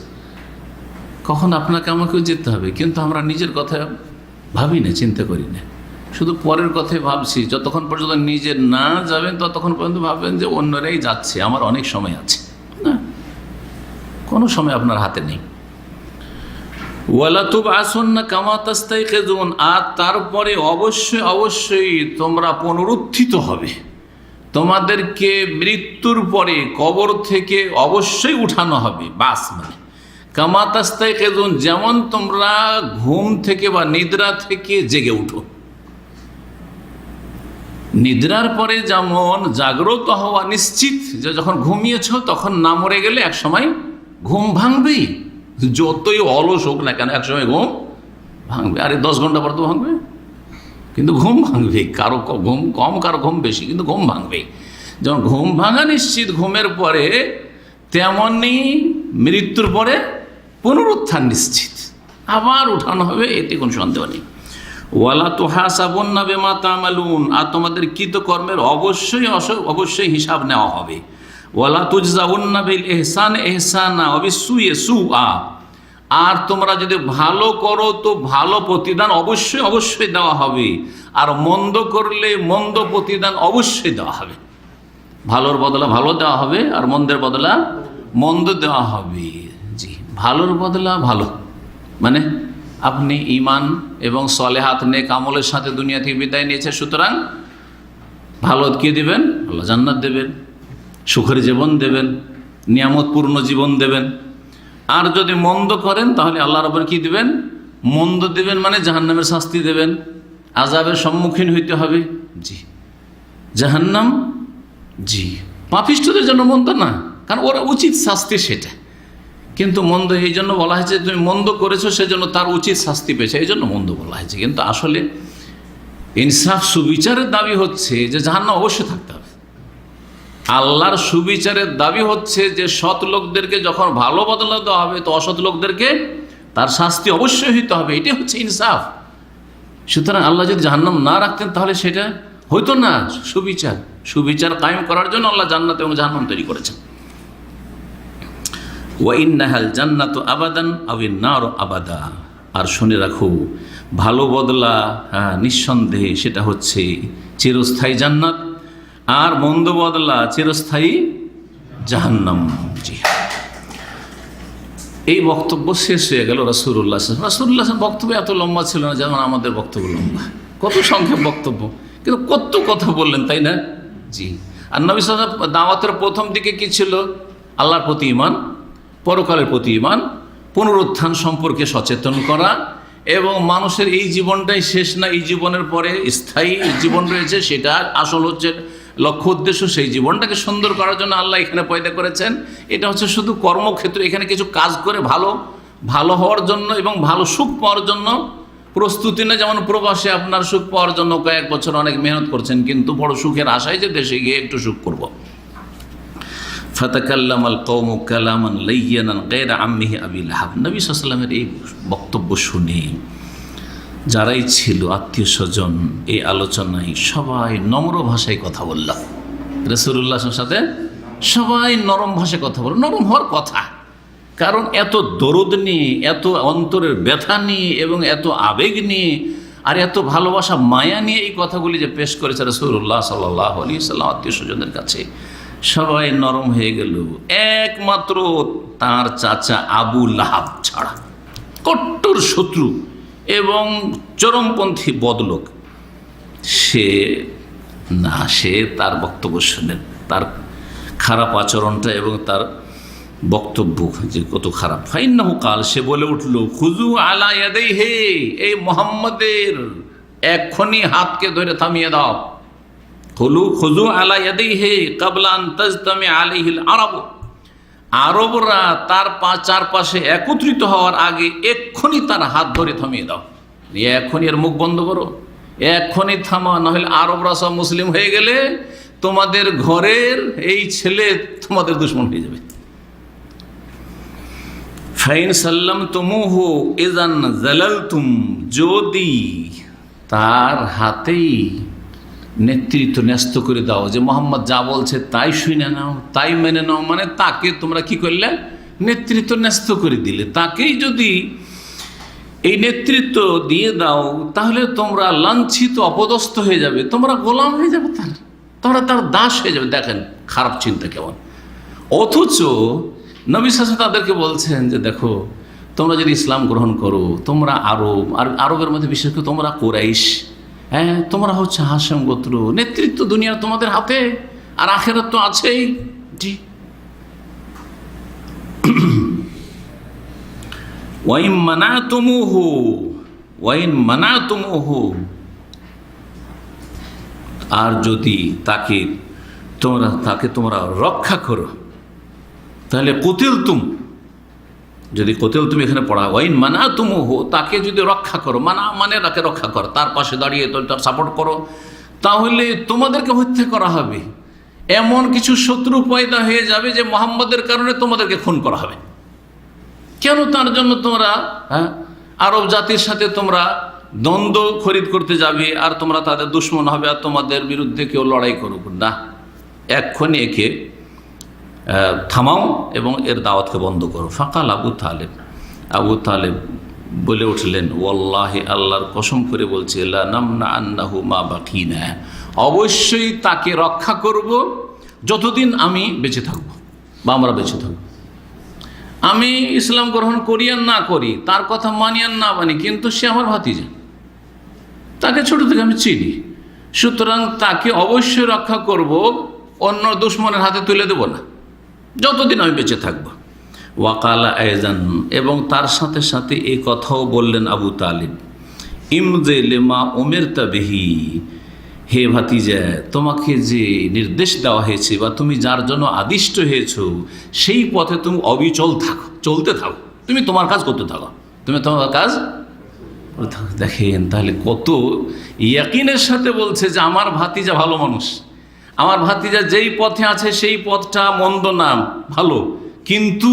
কখন আপনাকে আমাকেও যেতে হবে, কিন্তু আমরা নিজের কথা ভাবি না, চিন্তা করি না, শুধু পরের কথাই ভাবছি। যতক্ষণ পর্যন্ত নিজে না যাবেন ততক্ষণ পর্যন্ত ভাববেন যে অন্যরাই যাচ্ছে, আমার অনেক সময় আছে। না, কোনো সময় আপনার হাতে নেই। ওয়ালা তুবআসুন্না কামা তাস্তাইকিজুন, আর তারপরে অবশ্যই অবশ্যই তোমরা পুনরুত্থিত হবে, তোমাদেরকে মৃত্যুর পরে কবর থেকে অবশ্যই উঠানো হবে। বাস মানে কামা তাস্তাইকিজুন, যেমন তোমরা ঘুম থেকে বা নিদ্রা থেকে জেগে উঠো। নিদ্রার পরে যেমন জাগ্রত হওয়া নিশ্চিত, যে যখন ঘুমিয়েছ তখন না মরে গেলে এক সময় ঘুম ভাঙবেই, যতই অলস হোক না কেন এক সময় ঘুম ভাঙবে। আরে 10 ঘন্টা পর তো ভাঙবে, কিন্তু ঘুম ভাঙবে। কারো ঘুম কম, কারো ঘুম বেশি, কিন্তু ঘুম ভাঙবে। যেমন ঘুম ভাঙা নিশ্চিত ঘুমের পরে, তেমনি মৃত্যুর পরে পুনরুত্থান নিশ্চিত, আবার উঠানো হবে, এতে কোনো সন্দেহ নেই। ওয়ালা তুহাসাবুন্না বিমা তা'মালুন, আর তোমাদের কৃতকর্মের অবশ্যই অবশ্যই হিসাব নেওয়া হবে। ওয়ালা তুজজাউন্না বিল ইহসান ইহসানা ওয়া বিসসুই সুআ, আর তোমরা যদি ভালো করো তো ভালো প্রতিদান অবশ্যই অবশ্যই দেওয়া হবে, আর মন্দ করলে মন্দ প্রতিদান অবশ্যই দেওয়া হবে। ভালোর বদলা ভালো দেওয়া হবে, আর মন্দের বদলা মন্দ দেওয়া হবে। জি, ভালোর বদলা ভালো, মানে আপনি ঈমান এবং সলেহাত নেক আমলের সাথে দুনিয়া থেকে বিদায় নিয়েছে, সুতরাং ভালো কি দেবেন? আল্লাহ জান্নাত দেবেন, সুখের জীবন দেবেন, নিয়ামতপূর্ণ জীবন দেবেন। আর যদি মন্দ করেন তাহলে আল্লাহ রাব্বুল কি দিবেন? মন্দ দেবেন, মানে জাহান্নামের শাস্তি দেবেন, আযাবের সম্মুখীন হইতে হবে। জি, জাহান্নাম। জি, পাপিষ্ঠদের জন্য মন্দ না, কারণ ওরা উচিত শাস্তি সেটা, কিন্তু মন্দ এই জন্য বলা হয়েছে তুমি মন্দ করেছো সেজন্য তার উচিত শাস্তি পেয়েছে, এই জন্য মন্দ বলা হয়েছে। কিন্তু আসলে ইনসাফ সুবিচারের দাবি হচ্ছে যে জাহান্নাম অবশ্যই থাকতে হবে। আল্লাহর সুবিচারের দাবি হচ্ছে যে সৎ লোকদেরকে যখন ভালো বদলা দেওয়া হবে, তো অসৎ লোকদেরকে তার শাস্তি অবশ্যই হইতে হবে, এটাই হচ্ছে ইনসাফ। সুতরাং আল্লাহ যদি জাহান্নাম না রাখতেন তাহলে সেটা হইতো না। সুবিচার কায়েম করার জন্য আল্লাহ জান্নাত এবং জাহান্নাম তৈরি করেছেন। ওয়া ইন্নাহাল জান্নাতু আবাদান আওয়ান নারু আবাদা, আর শুনে রাখো ভালো বদলা নিঃসন্দেহে সেটা হচ্ছে চিরস্থায়ী জান্নাত, আর মন্দ বদলা চিরস্থায়ী জাহান্নাম। জি, এই বক্তব্য শেষ হয়ে গেল রাসূলুল্লাহ বক্তব্য এত লম্বা ছিল না যেমন আমাদের বক্তব্য লম্বা, কত সংক্ষেপ বক্তব্য, কিন্তু কত কথা বললেন, তাই না? জি, আর নবী সাল্লাল্লাহু আলাইহি ওয়াসাল্লাম দাওয়াতের প্রথম দিকে কি ছিল? আল্লাহর প্রতি ঈমান, পরকালের প্রতি ঈমান, পুনরুত্থান সম্পর্কে সচেতন করা, এবং মানুষের এই জীবনটাই শেষ না, এই জীবনের পরে স্থায়ী জীবন রয়েছে, সেটা আসল হচ্ছে লক্ষ্য উদ্দেশ্য। সেই জীবনটাকে সুন্দর করার জন্য আল্লাহ এখানে পয়দা করেছেন। এটা হচ্ছে শুধু কর্মক্ষেত্র, এখানে কিছু কাজ করে ভালো হওয়ার জন্য এবং ভালো সুখ পাওয়ার জন্য প্রস্তুতি না। যেমন প্রবাসে আপনার সুখ পাওয়ার জন্য কয়েক বছর অনেক মেহনত করছেন, কিন্তু বড় সুখের আশায় যে দেশে গিয়ে একটু সুখ করব। ফাতাকাল্লামাল কওমু কালামান লাইয়িনান গায়রা আম্মিহি আবি লাহাব, নবী সাল্লাল্লাহু আলাইহি ওয়াসাল্লামের এই বক্তব্য শুনে যারাই ছিল আত্মীয় স্বজন এই আলোচনায় সবাই নম্র ভাষায় কথা বলল, রাসূলুল্লাহর সাথে সবাই নরম ভাষায় কথা বলে, নরম হওয়ার কথা, কারণ এত দরদ নিয়ে, এত অন্তরের ব্যথা নিয়ে এবং এত আবেগ নিয়ে আর এত ভালোবাসা মায়া নিয়ে এই কথাগুলি যে পেশ করেছে রাসূলুল্লাহ সাল্লাল্লাহু আলাইহি সাল্লাম আত্মীয় স্বজনদের কাছে, সবাই নরম হয়ে গেল একমাত্র তার চাচা আবু লাহাব ছাড়া। কট্টর শত্রু এবং চরমপন্থী বদলোক, সে তার বক্তব্য শোনেন, তার খারাপ আচরণটা এবং তার বক্তব্য যে কত খারাপ। ফাইন্নাহু কাল, সে বলে উঠল, খুযু আলা ইয়াদাইহি, এই মুহাম্মাদের এক্ষুনি হাতকে ধরে থামিয়ে দাও। খুযু আলা ইয়াদাইহি ক্বাবলা আন তাজতামি আলাইহিল আরব, আরবরা তার চারপাশে একত্রিত হওয়ার আগে এক্ষুনি তার হাত ধরে থামিয়ে দাও। এক্ষুনি এর মুখ বন্ধ করো, এক্ষুনি থামা, নাহলে আরবরা সব মুসলিম হয়ে গেলে তোমাদের ঘরের এই ছেলে তোমাদের দুশমন হয়ে যাবে। ফাইন সাল্লামতুমুহু ইযান জালালতুম, যদি তার হাতেই নেতৃত্ব ন্যস্ত করে দাও, যে মোহাম্মদ যা বলছে তাই শুনে নাও, তাই মেনে নাও, মানে তাকে তোমরা কি করলে, নেতৃত্ব ন্যস্ত করে দিলে। তাকেই যদি এই নেতৃত্ব দিয়ে দাও, তাহলে তোমরা লাঞ্ছিত অপদস্থ হয়ে যাবে, তোমরা গোলাম হয়ে যাবে, তোমরা তার দাস হয়ে যাবে। দেখেন খারাপ চিন্তা কেমন। অথচ নবী সাল্লাল্লাহু আলাইহি ওয়াসাল্লাম তাদেরকে বলছেন যে দেখো, তোমরা যদি ইসলাম গ্রহণ করো, তোমরা আরব, আর আরবের মধ্যে বিশেষ করে তোমরা কুরাইশ, হ্যাঁ, তোমরা হচ্ছে হাশেম গোত্র, নেতৃত্ব দুনিয়া তোমাদের হাতে, আর আখিরাত তো আছেই। জি, ওয়াইন মানাতুমুহু, আর যদি তাকে তোমরা রক্ষা করো, তাহলে কুতিলতুম, যদি কুতিলতুম এখানে পড়া, ওয়াইন মানাতুমুহু, তাকে যদি রক্ষা করো, মানে তাকে রক্ষা করো, তার পাশে দাঁড়িয়ে তার সাপোর্ট করো, তাহলে তোমাদেরকে হত্যা করা হবে। এমন কিছু শত্রু পয়দা হয়ে যাবে যে মুহাম্মদের কারণে তোমাদেরকে খুন করা হবে। কেন? তার জন্য তোমরা আরব জাতির সাথে তোমরা দ্বন্দ্ব খরিদ করতে যাবে, আর তোমরা তাদের দুশমন হবে, আর তোমাদের বিরুদ্ধে কেউ লড়াই করুক না। এক্ষুনি একে থামাও এবং এর দাওয়াতকে বন্ধ করো। ফাকাল আবু তালেব বলে উঠলেন, ওয়াল্লাহি, আল্লাহর কসম করে বলছে, লা নামনা আন্নাহু মা বাকিনা, অবশ্যই তাকে রক্ষা করব যতদিন আমি বেঁচে থাকব, বা আমরা বেঁচে থাকব। আমি ইসলাম গ্রহণ করি আর না করি, তার কথা মানি আর না মানি, কিন্তু সে আমার ভাতিজা, তাকে ছোট থেকে আমি চিনি, সুতরাং তাকে অবশ্যই রক্ষা করব, অন্য দুশমনের হাতে তুলে দেব না যতদিন আমি বেঁচে থাকব। ওয়াকালা আইজান, এবং তার সাথে সাথে এই কথাও বললেন আবু তালিব, ইমজে লিমা উমিরতা বিহি, হে ভাতিজা, তোমাকে যে নির্দেশ দেওয়া হয়েছে বা তুমি যার জন্য আদিষ্ট হয়েছো, সেই পথে তুমি অবিচল থাকো, চলতে থাকো, তুমি তোমার কাজ করতে থাকো, তুমি তোমার কাজ। দেখেন তাহলে কত ইয়াকিনের সাথে বলছে যে আমার ভাতিজা ভালো মানুষ, আমার ভাতিজা যেই পথে আছে সেই পথটা মন্দ না, ভালো, কিন্তু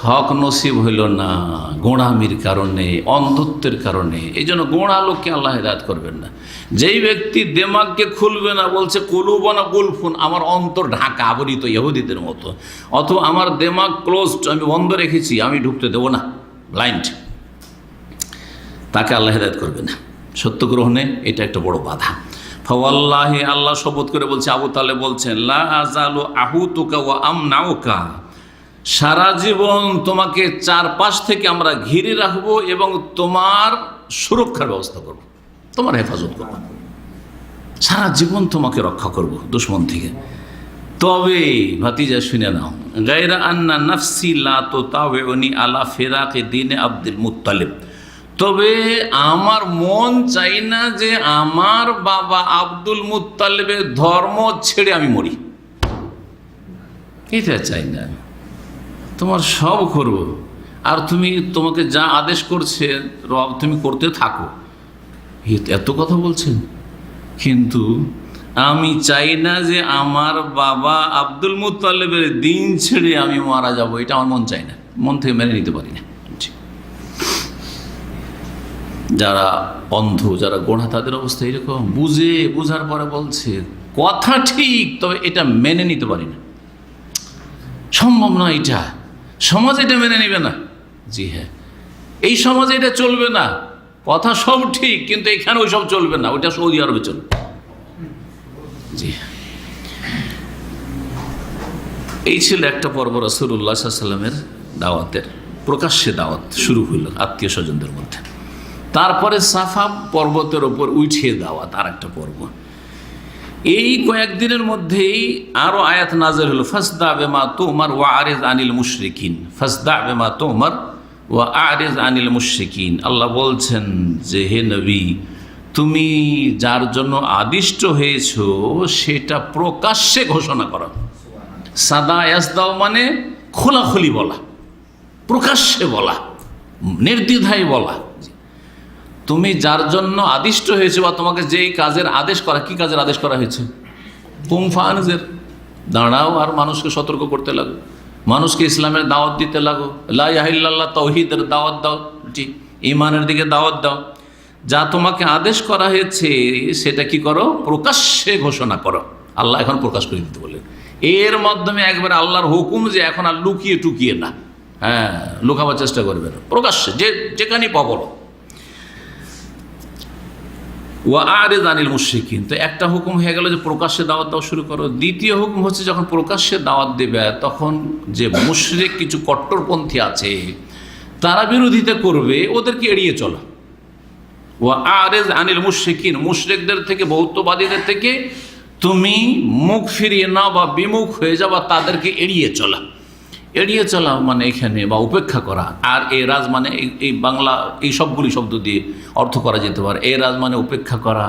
হক নসিব হইল না গোঁড়ামির কারণে, অন্ধত্বের কারণে। এই জন্য গোঁড়া লোককে আল্লাহ হেদায়েত করবেন না। যেই ব্যক্তি দেমাগকে খুলবে না, বলছে কুলুবানা গুলফুন, আমার অন্তর ঢাকা আবরিত ইহুদিদের মতো, অথবা আমার দেমাগ ক্লোজড, আমি বন্ধ রেখেছি, আমি ঢুকতে দেবো না, ব্লাইন্ড, তাকে আল্লাহ হেদায়েত করবে না। সত্য গ্রহণে এটা একটা বড় বাধা। ফাওয়াল্লাহি, আল্লাহ শপথ করে বলছে, আবু তালেব বলছেন, লা আযালু আহুতুকা ওয়া আমনাউকা, সারা জীবন তোমাকে চারপাশ থেকে আমরা ঘিরে রাখবো এবং তোমার সুরক্ষার ব্যবস্থা করব, তোমার হেফাজত করব, সারা জীবন তোমাকে রক্ষা করব দুশমন থেকে। তবে ভাতিজা শুনে নাও, গায়রা আন্না নাফসি লা তুতাওয়িনি আলা ফিরাকি দ্বীনে আব্দুল মুত্তালিব, তবে আমার মন চাই না যে আমার বাবা আব্দুল মুত্তালিবের ধর্ম ছেড়ে আমি মরি, এটা চাই না। তোমার সব করব, আর তোমাকে যা আদেশ করছে রব তুমি করতে থাকো, এত কথা বলছেন। কিন্তু আমি চাই না যে আমার বাবা আব্দুল মুত্তালিবের দিন ছেড়ে আমি মারা যাব, এটা আমার মন চাই না, মন থেকে মেনে নিতে পারি না। যারা অন্ধ, যারা গোঁড়া, তাদের অবস্থা এরকম, বুঝার পরে বলছে কথা ঠিক, তবে এটা মেনে নিতে পারি না। সম্ভব না, এটা সমাজ এটা মেনে নেবে না। জি হ্যাঁ, এই সমাজে এটা চলবে না। কথা সব ঠিক, কিন্তু এখানে ওই সব চলবে না, ওইটা সৌদি আরবে চলবে। জি, এই ছিল একটা পর্ব রাসূলুল্লাহ সাল্লাল্লাহু আলাইহি ওয়াসাল্লামের দাওয়াতের, প্রকাশ্যে দাওয়াত শুরু হইল আত্মীয় স্বজনদের মধ্যে। তারপরে সাফা পর্বতের ওপর উঠিয়ে দাওয়াত, আর একটা পর্ব। এই কয়েকদিনের মধ্যেই আরো আয়াত নাযিল হলো, ফাসদা বিমা তুমার ওয়া আরিজ আনিল মুশরিকিন। ফাসদা বিমা তুমার ওয়া আরিজ আনিল মুশরিকিন। আল্লাহ বলছেন যে হে নবী, তুমি যার জন্য আদিষ্ট হয়েছো সেটা প্রকাশ্যে ঘোষণা করো। সাদা ইয়াসদাও মানে খোলাখুলি বলা, প্রকাশ্যে বলা, নির্দ্বিধায় বলা। তুমি যার জন্য আদিষ্ট হয়েছে বা তোমাকে যেই কাজের আদেশ করা, কি কাজের আদেশ করা হয়েছে? কুম ফানজির, দাঁড়াও আর মানুষকে সতর্ক করতে লাগো, মানুষকে ইসলামের দাওয়াত দিতে লাগো, লা ইলাহা ইল্লাল্লাহ তাওহীদের দাওয়াত দাও, জি ঈমানের দিকে দাওয়াত দাও। যা তোমাকে আদেশ করা হয়েছে সেটা কি করো? প্রকাশ্যে ঘোষণা করো। আল্লাহ এখন প্রকাশ করে দিতে বলেন। এর মাধ্যমে একবার আল্লাহর হুকুম যে এখন আর লুকিয়ে টুকিয়ে না, হ্যাঁ লুকাবার চেষ্টা করবে না, প্রকাশ্যে যেখানেই পাবো। ওয়া আরিজ আনিল মুশরিকিন, তো একটা হুকুম হয়ে গেল যে প্রকাশ্যে দাওয়াত দেওয়া শুরু করো। দ্বিতীয় হুকুম হচ্ছে যখন প্রকাশ্যে দাওয়াত দেবে তখন যে মুশরিক কিছু কট্টরপন্থী আছে তারা বিরোধিতা করবে, ওদেরকে এড়িয়ে চলো। ওয়া আরিজ আনিল মুশরিকিন, মুশরিকদের থেকে, বৌদ্ধবাদীদের থেকে তুমি মুখ ফিরিয়ে নাও বা বিমুখ হয়ে যাও বা তাদেরকে এড়িয়ে চলা। এড়িয়ে চলা মানে এখানে বা উপেক্ষা করা। আর এরাজ মানে এই বাংলা এই সবগুলি শব্দ দিয়ে অর্থ করা যেতে পারে। এরাজ মানে উপেক্ষা করা,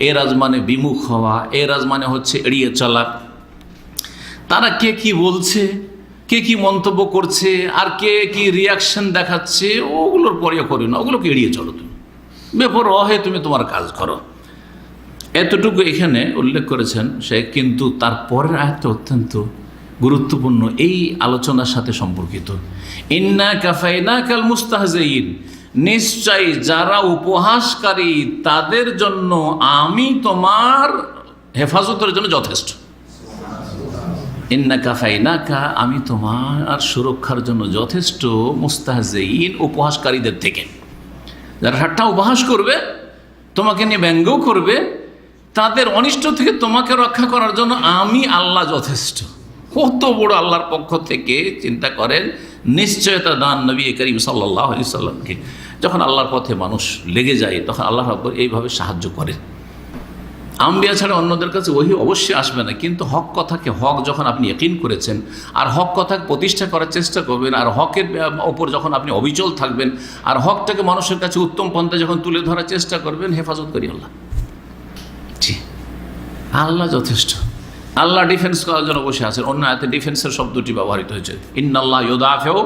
এরাজ মানে বিমুখ হওয়া, এরাজ মানে হচ্ছে এড়িয়ে চলা। তারা কে কি বলছে, কে কি মন্তব্য করছে, আর কে কি রিয়াকশন দেখাচ্ছে, ওগুলোর পরে করি না, ওগুলোকে এড়িয়ে চলো। তুমি বেপরোয়া হয়ে তুমি তোমার কাজ করো। এতটুকু এখানে উল্লেখ করেছেন সে, কিন্তু তার পরের আয়াতটা অত্যন্ত গুরুত্বপূর্ণ, এই আলোচনার সাথে সম্পর্কিত। ইন্না কাফাইনাকাল মুস্তাহজিইন, নিশ্চয়ই যারা উপহাসকারী তাদের জন্য আমি তোমার হেফাজতের জন্য যথেষ্ট। ইন্না কাফাইনাকা, আমি তোমার সুরক্ষার জন্য যথেষ্ট, মুস্তাহজিইন, উপহাসকারীদের থেকে। যারা ঠাট্টা উপহাস করবে, তোমাকে নিয়ে ব্যঙ্গও করবে, তাদের অনিষ্ট থেকে তোমাকে রক্ষা করার জন্য আমি আল্লাহ যথেষ্ট। কত বড় আল্লাহর পক্ষ থেকে চিন্তা করেন নিশ্চয়তা দান নবী করিম সাল্লাল্লাহু আলাইহি সাল্লামকে। যখন আল্লাহর পথে মানুষ লেগে যায় তখন আল্লাহ রাব্বুল এইভাবে সাহায্য করেন। আম্বিয়া ছাড়া অন্যদের কাছে ওহী অবশ্যই আসবে না, কিন্তু হক কথাকে হক যখন আপনি ইয়াকিন করেছেন আর হক কথাকে প্রতিষ্ঠা করার চেষ্টা করবেন, আর হকের ওপর যখন আপনি অবিচল থাকবেন, আর হকটাকে মানুষের কাছে উত্তম পন্থায় যখন তুলে ধরার চেষ্টা করবেন, হেফাজত করি আল্লাহ। জি, আল্লাহ যথেষ্ট। আল্লাহ ডিফেন্স করার জন্য বসে আছেন। অন্য আয়াতে ডিফেন্সের শব্দটি ব্যবহৃত হয়েছে, ইন্নাল্লাহ ইউদাফিউ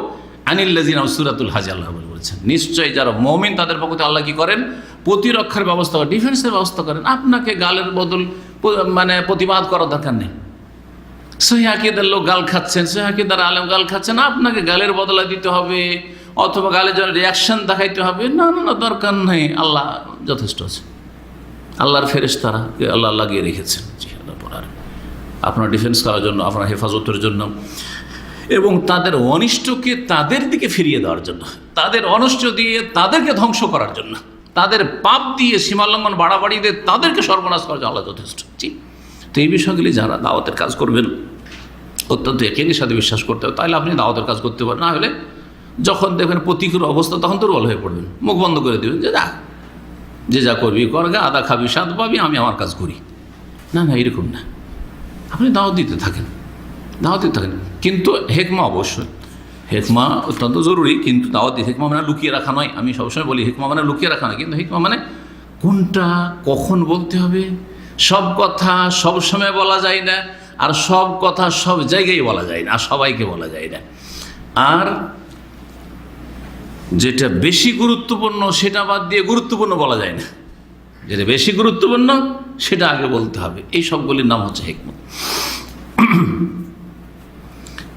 আনিল্লাযিনা, সূরাতুল হাজ আল্লাহ বলেছেন নিশ্চয়ই যারা মুমিন তাদের পক্ষে আল্লাহ কি করেন? প্রতিরক্ষার ব্যবস্থা করেন, ডিফেন্সের ব্যবস্থা করেন। আপনাকে গালের বদল মানে প্রতিবাদ করার দরকার নেই। সহিহ আকীদার লোক গাল খাচ্ছেন, সহিহ আকীদার আলেম গাল খাচ্ছেন, আপনাকে গালের বদলা দিতে হবে অথবা গালের জন্য রিয়াকশন দেখাইতে হবে না, না, দরকার নেই। আল্লাহ যথেষ্ট আছে। আল্লাহর ফেরেশতারা আল্লাহ লাগিয়ে রেখেছেন আপনার ডিফেন্স করার জন্য, আপনার হেফাজতের জন্য, এবং তাদের অনিষ্টকে তাদের দিকে ফিরিয়ে দেওয়ার জন্য, তাদের অনিষ্ট দিয়ে তাদেরকে ধ্বংস করার জন্য, তাদের পাপ দিয়ে সীমালঙ্ঘন বাড়াবাড়ি দিয়ে তাদেরকে সর্বনাশ করার জন্য আল্লাহ যথেষ্ট। জি, তো এই বিষয়গুলি যারা দাওয়াতের কাজ করবেন অত্যন্ত একিনের সাথে বিশ্বাস করতে হবে, তাহলে আপনি দাওয়াতের কাজ করতে পারেন। না হলে যখন দেখবেন প্রতিকূল অবস্থা তখন দুর্বল হয়ে পড়বেন, মুখ বন্ধ করে দেবেন যে যা করবি করগা, আদা খাবি স্বাদ পাবি, আমি আমার কাজ করি। না না, এরকম না। আপনি দাওয়াত দিতে থাকেন, দাওয়াত দিতে থাকেন, কিন্তু হেকমা অবশ্যই, হেকমা অত্যন্ত জরুরি। কিন্তু দাওয়াত দিয়ে হেকমা মানে লুকিয়ে রাখা নয়। আমি সবসময় বলি হেকমা মানে লুকিয়ে রাখা নয়, কিন্তু হেকমা মানে কোনটা কখন বলতে হবে। সব কথা সব সময় বলা যায় না, আর সব কথা সব জায়গায় বলা যায় না, আর সবাইকে বলা যায় না। আর যেটা বেশি গুরুত্বপূর্ণ সেটা বাদ দিয়ে গুরুত্বপূর্ণ বলা যায় না, যেটা বেশি গুরুত্বপূর্ণ সেটা আগে বলতে হবে। এই সবগুলির নাম হচ্ছে হিকমত।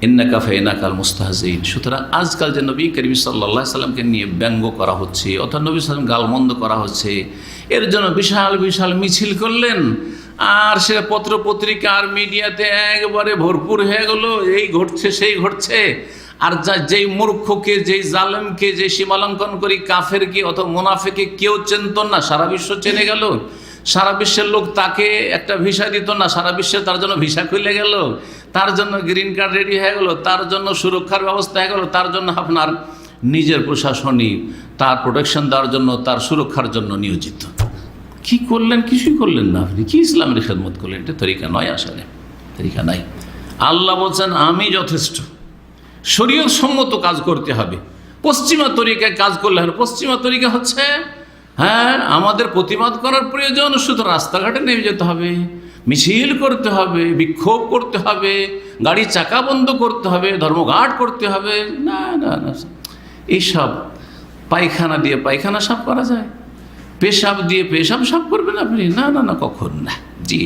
ইন্নাকা ফাইনাকাল মুস্তাহজিইন। সুতরাং আজকাল যে নবী করিম সাল্লাল্লাহু আলাইহি সাল্লামকে নিয়ে ব্যঙ্গ করা হচ্ছে অথবা নবী সাল্লাম গালমন্দ করা হচ্ছে, এর জন্য বিশাল বিশাল মিছিল করলেন আর সে পত্র পত্রিকা আর মিডিয়াতে একবারে ভরপুর হয়ে গেল, এই ঘটছে সেই ঘটছে। আর যেই মূর্খকে, যেই জালেমকে, যে সীমালঙ্ঘন করি কাফেরকে অথবা মুনাফেকে কেউ চিনত না, সারা বিশ্ব চেনে গেল। সারা বিশ্বের লোক তাকে একটা ভিসা দিত না, সারা বিশ্বে তার জন্য ভিসা খুলে গেল, তার জন্য গ্রিন কার্ড রেডি হয়ে গেল, তার জন্য সুরক্ষার ব্যবস্থা হয়ে গেল, তার জন্য আপনার নিজের প্রশাসনিক তার প্রোটেকশন দেওয়ার জন্য, তার সুরক্ষার জন্য নিয়োজিত। কি করলেন? কিছুই করলেন না আপনি। কি ইসলামের খেদমত করলেন? এটা তরিকা নয়, আসলে তরিকা নাই। আল্লাহ বলছেন আমি যথেষ্ট, শরীয়ত সম্মত কাজ করতে হবে। পশ্চিমা তরিকায় কাজ করলে হবে। পশ্চিমা তরিকা হচ্ছে আমাদের প্রতিবাদ করার প্রয়োজন, শুধু রাস্তাঘাটে নেমে যেতে হবে, মিছিল করতে হবে, বিক্ষোভ করতে হবে, গাড়ি চাকা বন্ধ করতে হবে, ধর্মঘাট করতে হবে। না না না, এইসব পায়খানা দিয়ে পায়খানা সাফ করা যায়, পেশাব দিয়ে পেশাব সাফ করবেন আপনি? না না না, কখন না। জি,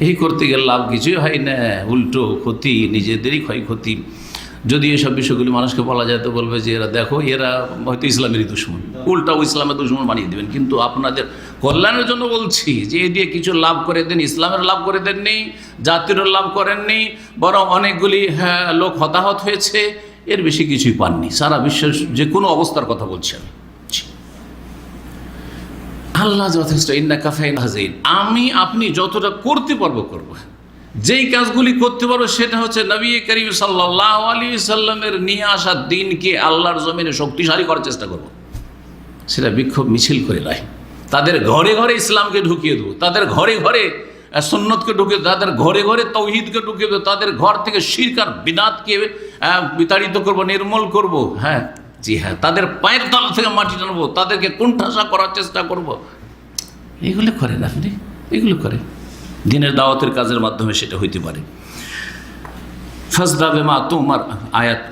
এই করতে গেলে লাভ কিছুই হয় না, উল্টো ক্ষতি, নিজেদেরই ক্ষয়ক্ষতি। যদি এসব বিষয়গুলি মানুষকে বলা যায় তো বলবে যে এরা দেখো, এরা হয়তো ইসলামেরই দুশমন, উল্টাও ইসলামের দুশমন বানিয়ে দেবেন। কিন্তু আপনাদের কল্যাণের জন্য বলছি যে এ দিয়ে কিছু লাভ করে দেন, ইসলামের লাভ করে দেননি, জাতিরও লাভ করেননি, বরং অনেকগুলি লোক হতাহত হয়েছে, এর বেশি কিছুই পাননি। সারা বিশ্বের যে কোনো অবস্থার কথা বলছি আমি। আল্লাহ যথেষ্ট, ইন্নাকা ফাইনা হাযিন। আমি আপনি যতটা করতে পারবো করবো। যেই কাজগুলি করতে পারবো সেটা হচ্ছে নবী করিম সাল্লাল্লাহু আলাইহি সাল্লামের নিয়ে আসা দিনকে আল্লাহর জমিনে শক্তিশালী করার চেষ্টা করব। সেটা বিক্ষোভ মিছিল করে নয়। তাদের ঘরে ঘরে ইসলামকে ঢুকিয়ে দেবো, তাদের ঘরে ঘরে সুন্নতকে ঢুকিয়ে দেবো, তাদের ঘরে ঘরে তৌহিদকে ঢুকিয়ে দেবো, তাদের ঘর থেকে শিরক আর বিদআতকে বিতাড়িত করব, নির্মূল করব। হ্যাঁ, জি হ্যাঁ, তাদের পায়ের তলা থেকে মাটি টানবো, তাদেরকে কোণঠাসা করার চেষ্টা করব। এগুলো করেন আপনি, এগুলো করেন। দিনের দাওয়াতের কাজের মাধ্যমে সেটা হইতে পারে। ফাসদা বিমা তুমার আয়াত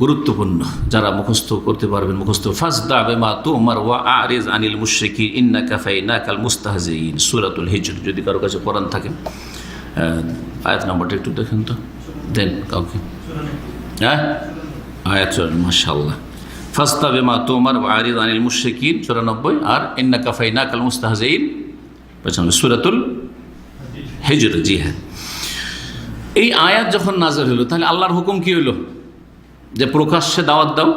গুরুত্বপূর্ণ, যারা মুখস্থ করতে পারবেন মুখস্থ। ফাসদা বিমা তুমার ওয়া আরিজ আনিল মুশরিকিন ইন্নাকা ফাইনাকাল মুস্তাহজিইন, সূরাতুল হিজর। যদি কারো কাছে কোরআন থাকে আয়াত নাম্বারটা একটু দেখেন তো, দেন কাউকে। হ্যাঁ, আয়াত মাশাআল্লাহ। ফাসদা বিমা তুমার ওয়া আরিজ আনিল মুশরিকিন 94, আর ইন্নাকা ফাইনাকাল মুস্তাহজিইন সূরাতুল হিজর। জি হ্যাঁ, এই আয়াত যখন নাযিল হলো, তাহলে আল্লাহর হুকুম কি হলো? যে প্রকাশ্যে দাওয়াত দাও,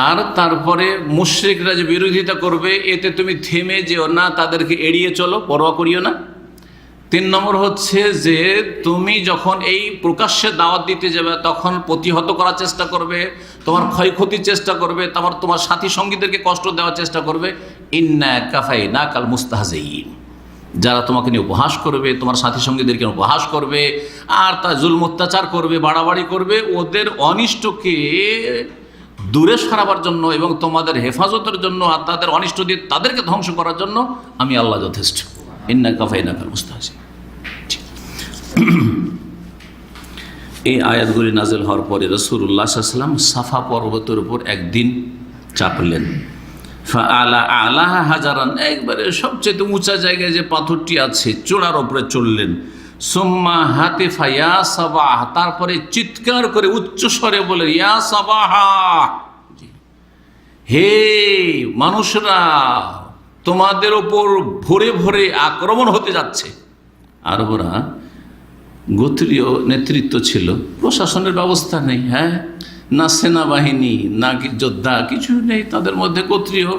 আর তারপরে মুশরিকরা যে বিরোধিতা করবে এতে তুমি থেমে যেও না, তাদেরকে এড়িয়ে চলো, পরোয়া করিও না। 3 নম্বর হচ্ছে যে তুমি যখন এই প্রকাশ্যে দাওয়াত দিতে যাবে তখন প্রতিহত করার চেষ্টা করবে, তোমার ক্ষয়ক্ষতির চেষ্টা করবে, তোমার সাথী সঙ্গীদেরকে কষ্ট দেওয়ার চেষ্টা করবে। ইন্নাকা ফাইনাকাল মুস্তাহজিইন, যারা তোমাকে নিয়ে উপহাস করবে, তোমার সাথী সঙ্গীদেরকে উপহাস করবে, আর তা জুলম অত্যাচার করবে, বাড়াবাড়ি করবে, ওদের অনিষ্টকে দূরে সরাবার জন্য এবং তোমাদের হেফাজতের জন্য, আর তাদের অনিষ্ট দিয়ে তাদেরকে ধ্বংস করার জন্য আমি আল্লাহ যথেষ্ট। ইন্নাকা ফাইনাকাল মুস্তাহজিইন। এই আয়াতগুলি নাযিল হওয়ার পরে রাসূলুল্লাহ সাল্লাল্লাহু আলাইহি ওয়াসাল্লাম সাফা পর্বতের উপর একদিন চাপলেন। আলাহা হাজারান, একবারে সবচেয়ে উঁচা জায়গায় যে পাথরটি আছে চূড়ার উপরে চললেন। সুম্মা হাতিফা ইয়া সাবাহ, তারপরে চিৎকার করে উচ্চ স্বরে বলে ইয়া সাবাহা, হে মানুষরা, তোমাদের ওপর ভোরে ভোরে আক্রমণ হতে যাচ্ছে। আরবরা গোত্রীয় নেতৃত্ব ছিল, প্রশাসনের ব্যবস্থা নেই, হ্যাঁ, না সেনাবাহিনী না যোদ্ধা, কিছু নেই। তাদের মধ্যে গোত্রীয়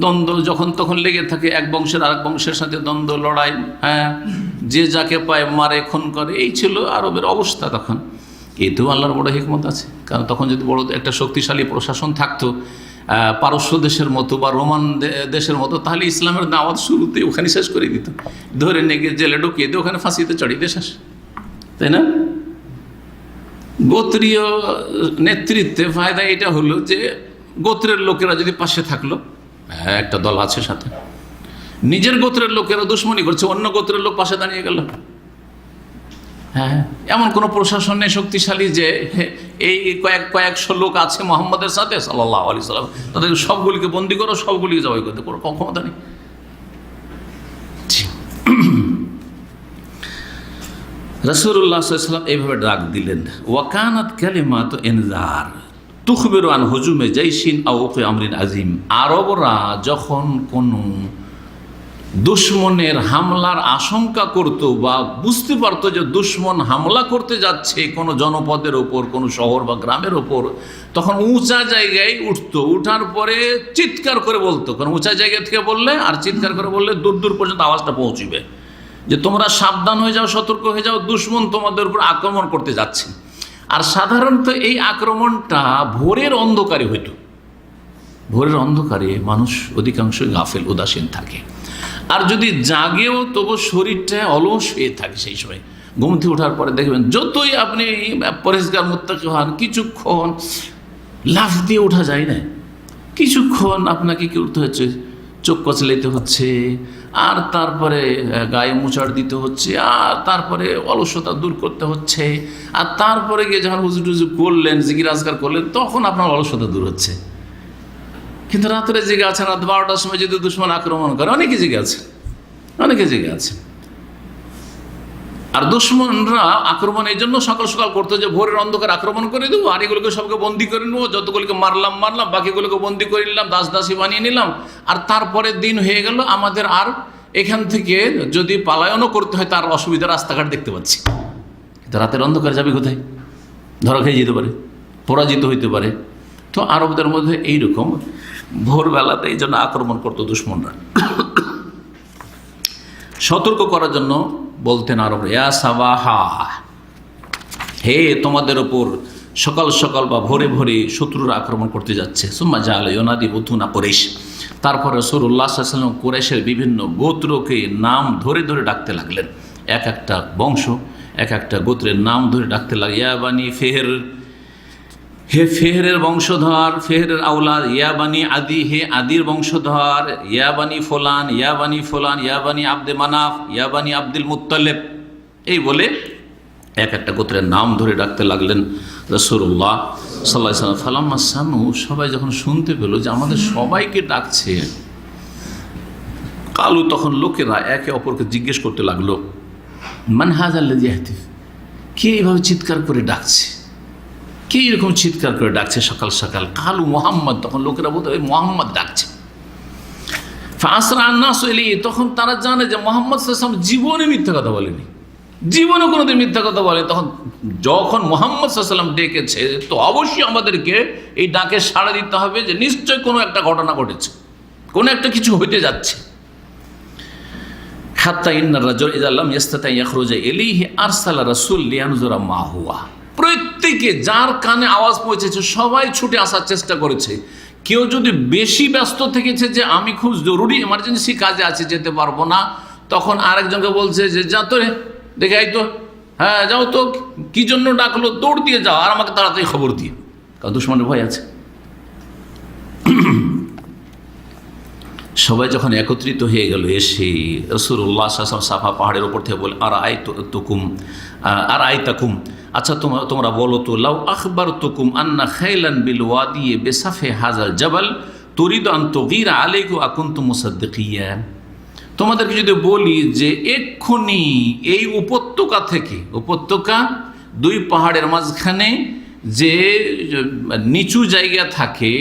দ্বন্দ্ব যখন তখন লেগে থাকে, এক বংশের আরেক বংশের সাথে দ্বন্দ্ব, লড়াই, হ্যাঁ, যে যাকে পায় মারে, খুন করে। এই ছিল আরবের অবস্থা তখন। এতেও আল্লাহর বড় হিকমত আছে, কারণ তখন যদি বড় একটা শক্তিশালী প্রশাসন থাকতো, পারস্য দেশের মতো বা রোমান দেশের মতো, তাহলে ইসলামের দাওয়াত শুরুতে ওখানে শেষ করে দিত, ধরে নিয়ে গিয়ে জেলে ঢুকিয়ে দিয়ে ওখানে ফাঁসিতে চড়িয়ে দিয়ে শেষ, তাই না? গোত্রীয় নেতৃত্বে ফায়দা এটা হলো যে গোত্রের লোকেরা যদি পাশে থাকলো, একটা দল আছে সাথে, নিজের গোত্রের লোকেরা দুশ্মনী করছে, অন্য গোত্রের লোক পাশে দাঁড়িয়ে গেল। হ্যাঁ, এমন কোনো প্রশাসন নেই শক্তিশালী যে এই কয়েকশো লোক আছে মোহাম্মদের সাথে সাল্লাল্লাহু আলাইহি সাল্লাম, তাদের সবগুলিকে বন্দি করো, সবগুলিকে জবাই করতে, কোনো ক্ষমতা নেই। রাসূলুল্লাহ সাল্লাল্লাহু আলাইহি ওয়াসাল্লাম এইভাবে ডাক দিলেন। ওয়াকানাত কালিমাতু ইনজার তুখবিরু আন হুজুমে জাইশিন আও আমরিন আজিম। আরবরা যখন কোনো দুশ্মনের হামলার আশঙ্কা করত বা বুঝতে পারতো যে দুশ্মন হামলা করতে যাচ্ছে কোনো জনপদের ওপর, কোনো শহর বা গ্রামের ওপর, তখন উঁচা জায়গায় উঠতো, উঠার পরে চিৎকার করে বলতো। কারণ উঁচা জায়গা থেকে বললে আর চিৎকার করে বললে দূর দূর পর্যন্ত আওয়াজটা পৌঁছবে যে তোমরা সাবধান হয়ে যাও, সতর্ক হয়ে যাও, দুশ্মন তোমাদের উপর আক্রমণ করতে যাচ্ছে। আর সাধারণত এই আক্রমণটা ভোরের অন্ধকারে হইতো। ভোরের অন্ধকারে মানুষ অধিকাংশই গাফেল, উদাসীন থাকে। আর যদি জাগেও তবু শরীরটা অলস হয়ে থাকে। সেই সময় ঘুম থেকে ওঠার পরে দেখবেন যতই আপনি পরেশগার মুত্তাকি হন, কিছুক্ষণ লাফ দিয়ে ওঠা যায় না, কিছুক্ষণ আপনাকে কি করতে হচ্ছে, চোখ কচলাইতে হচ্ছে, আর তারপরে গায়ে মোচাড় দিতে হচ্ছে, আর তারপরে অলসতা দূর করতে হচ্ছে, আর তারপরে গিয়ে যখন হুজু টুজু করলেন, জিকির আজকার করলেন, তখন আপনার অলসতা দূর হচ্ছে। কিন্তু রাত্রে জেগে আছেন, রাত 12টার সময় যদি দুশ্মন আক্রমণ করে, অনেকে জেগে আছে, অনেকে জেগে আছে। আর দুশ্মনরা আক্রমণ এই জন্য সকাল সকাল করতো যে ভোরের অন্ধকার আক্রমণ করে দেবো, আর এগুলোকে সবকে বন্দি করে নেবো, যতগুলোকে মারলাম, বাকিগুলোকে বন্দি করে নিলাম, দাসী বানিয়ে নিলাম। আর তারপরে দিন হয়ে গেল, আমাদের আর এখান থেকে যদি পালায়নও করতে হয় তার অসুবিধা, রাস্তাঘাট দেখতে পাচ্ছি। কিন্তু রাতের অন্ধকার যাবে কোথায়? ধরা খেয়ে যেতে পারে, পরাজিত হইতে পারে। তো আরবদের মধ্যে এইরকম ভোরবেলাতে এই জন্য আক্রমণ করতো দুশ্মনরা। সতর্ক করার জন্য বলতেন আরব, ইয়া সাবাহা, হে তোমাদের ওপর সকাল সকাল বা ভোরে ভোরে শত্রুরা আক্রমণ করতে যাচ্ছে। সুম্মা জাআলা ইউনাদি বুতুনা কুরাইশ, তারপরে রাসূলুল্লাহ সাল্লাল্লাহু আলাইহি ওয়াসাল্লাম কুরাইশের বিভিন্ন গোত্রকে নাম ধরে ধরে ডাকতে লাগলেন। এক একটা বংশ, এক একটা গোত্রের নাম ধরে ডাকতে লাগলেন। ইয়া বানি ফেহের, হে ফেহরের বংশধর, ফেহরের আওলাদ। ইয়া বানি আদি, হে আদির বংশধর। ইয়া বানি ফোলান, ইয়া বানি ফোলান, ইয়া বানি আব্দে মানাফ, ইয়া বানি আব্দুল মুত্তালিব। এই বলে এক একটা গোত্রের নাম ধরে ডাকতে লাগলেন রাসূলুল্লাহ সাল্লাল্লাহু আলাইহি ওয়াসাল্লাম। ফালাম্মা সামু, সবাই যখন শুনতে পেল যে আমাদের সবাইকে ডাকছে, কালু, তখন লোকেরা একে অপরকে জিজ্ঞেস করতে লাগলো, মান হাযাল্লাযী ইয়াহতিফ, কে এইভাবে চিৎকার করে ডাকছে, কে এরকম চিৎকার করে ডাকছে সকাল সকাল? কালু মুহাম্মদ, তখন লোকেরা বলতো ওই মুহাম্মদ ডাকছে। ফাসরা আন-নাসু ইলাইহি, তখন তারা জানে যে মুহাম্মদ সাল্লাল্লাহু আলাইহি ওয়াসাল্লাম জীবনে মিথ্যা কথা বলেনি, জীবনে কোনোদিন মিথ্যা কথা বলে। তখন যখন মুহাম্মদ সাল্লাল্লাহু আলাইহি ওয়াসাল্লাম ডেকেছে, তো অবশ্যই আমাদেরকে এই ডাকে সাড়া দিতে হবে যে নিশ্চয় কোনো একটা ঘটনা ঘটেছে, কোনো একটা কিছু হইতে যাচ্ছে। হাত্তা ইন্নার রাজুল ইযা লাম ইস্তাতা ইয়াখরুজা ইলাইহি আরসালা রাসূল লিয়ানজুরা মা হুয়া, প্রত্যেকে যার কানে আওয়াজ পৌঁছেছে সবাই ছুটে আসার চেষ্টা করেছে। কেউ যদি বেশি ব্যস্ত থেকেছে যে আমি খুব জরুরি এমার্জেন্সি কাজে আছে, যেতে পারবো না, তখন আরেকজনকে বলছে যে যা তো রে, দেখে আই তো, হ্যাঁ যাও তো, কি জন্য ডাকলো, দৌড় দিয়ে যাও, আর আমাকে তাড়াতাড়ি খবর দিয়ে, কারণ দুশ্মনের ভয় আছে। সবাই যখন একত্রিত হয়ে গেল, এসে রাসূলুল্লাহ সাল্লাল্লাহু আলাইহি ওয়াসাল্লাম সাফা পাহাড়ের ওপর থেকে বলে, আর আইতাকুম, আচ্ছা তোমরা বলো তো, লাউ আখবারতুকুম আন্না খাইলান বিল ওয়াদি বিসাফে হাযাল জাবাল তুরিদু আন তুগীরা আলাইকুম আকুনতুম মুসাদ্দিকিয়া, তোমাদেরকে যদি বলি যে এক্ষুনি এই উপত্যকা থেকে, উপত্যকা দুই পাহাড়ের মাঝখানে যে নিচু জায়গা থাকে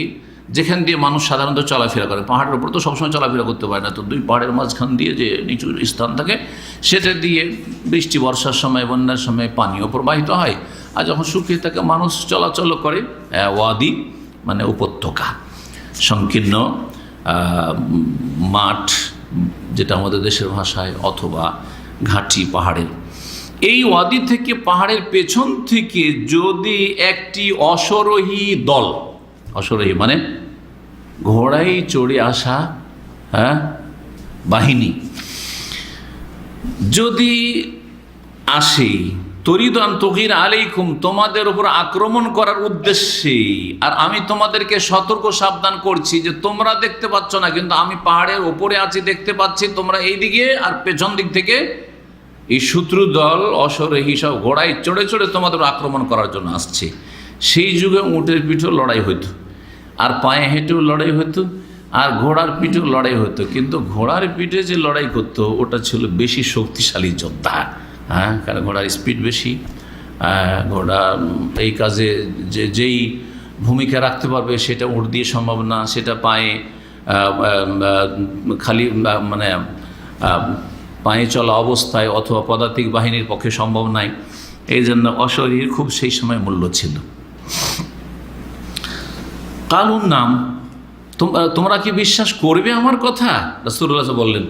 যেখান দিয়ে মানুষ সাধারণত চলাফেরা করে, পাহাড়ের উপর তো সবসময় চলাফেরা করতে পারে না, তো দুই পাহাড়ের মাঝখান দিয়ে যে নিচু স্থান থাকে সেটা দিয়ে বৃষ্টি বর্ষার সময়, বন্যার সময় পানিও প্রবাহিত হয়, আর যখন শুকিয়ে থাকে মানুষ চলাচল করে। ওয়াদি মানে উপত্যকা, সংকীর্ণ মাঠ, যেটা আমাদের দেশের ভাষায়, অথবা ঘাটি পাহাড়ের। এই ওয়াদি থেকে, পাহাড়ের পেছন থেকে যদি একটি অশ্বারোহী দল, অশ্বারোহী মানে ঘোড়ায় চড়ে আসা বাহিনী যদি আসে, তুরিদু আন তুগীরা আলাইকুম, তোমাদের উপর আক্রমণ করার উদ্দেশ্যে, আর আমি তোমাদেরকে সতর্ক সাবধান করছি যে তোমরা দেখতে পাচ্ছ না, কিন্তু আমি পাহাড়ের ওপরে আছি, দেখতে পাচ্ছি, তোমরা এই দিকে আর পেছন দিক থেকে এই শত্রু দল অশ্বারোহী সব ঘোড়ায় চড়ে চড়ে তোমাদের আক্রমণ করার জন্য আসছে। সেই যুগে উটের পিঠেও লড়াই হতো, আর পায়ে হেঁটেও লড়াই হতো, আর ঘোড়ার পিঠেও লড়াই হতো। কিন্তু ঘোড়ার পিঠে যে লড়াই করতো ওটা ছিল বেশি শক্তিশালী যোদ্ধা, কারণ ঘোড়ার স্পিড বেশি, ঘোড়া এই কাজে যেই ভূমিকা রাখতে পারবে সেটা উট দিয়ে সম্ভব না, সেটা পায়ে খালি মানে পায়ে চলা অবস্থায় অথবা পদাতিক বাহিনীর পক্ষে সম্ভব নাই, এই জন্য অশরীর খুব সেই সময় মূল্য ছিল। কালুর নাম, তোমরা কি বিশ্বাস করবে আমার কথা? রাসূলুল্লাহ বললেন।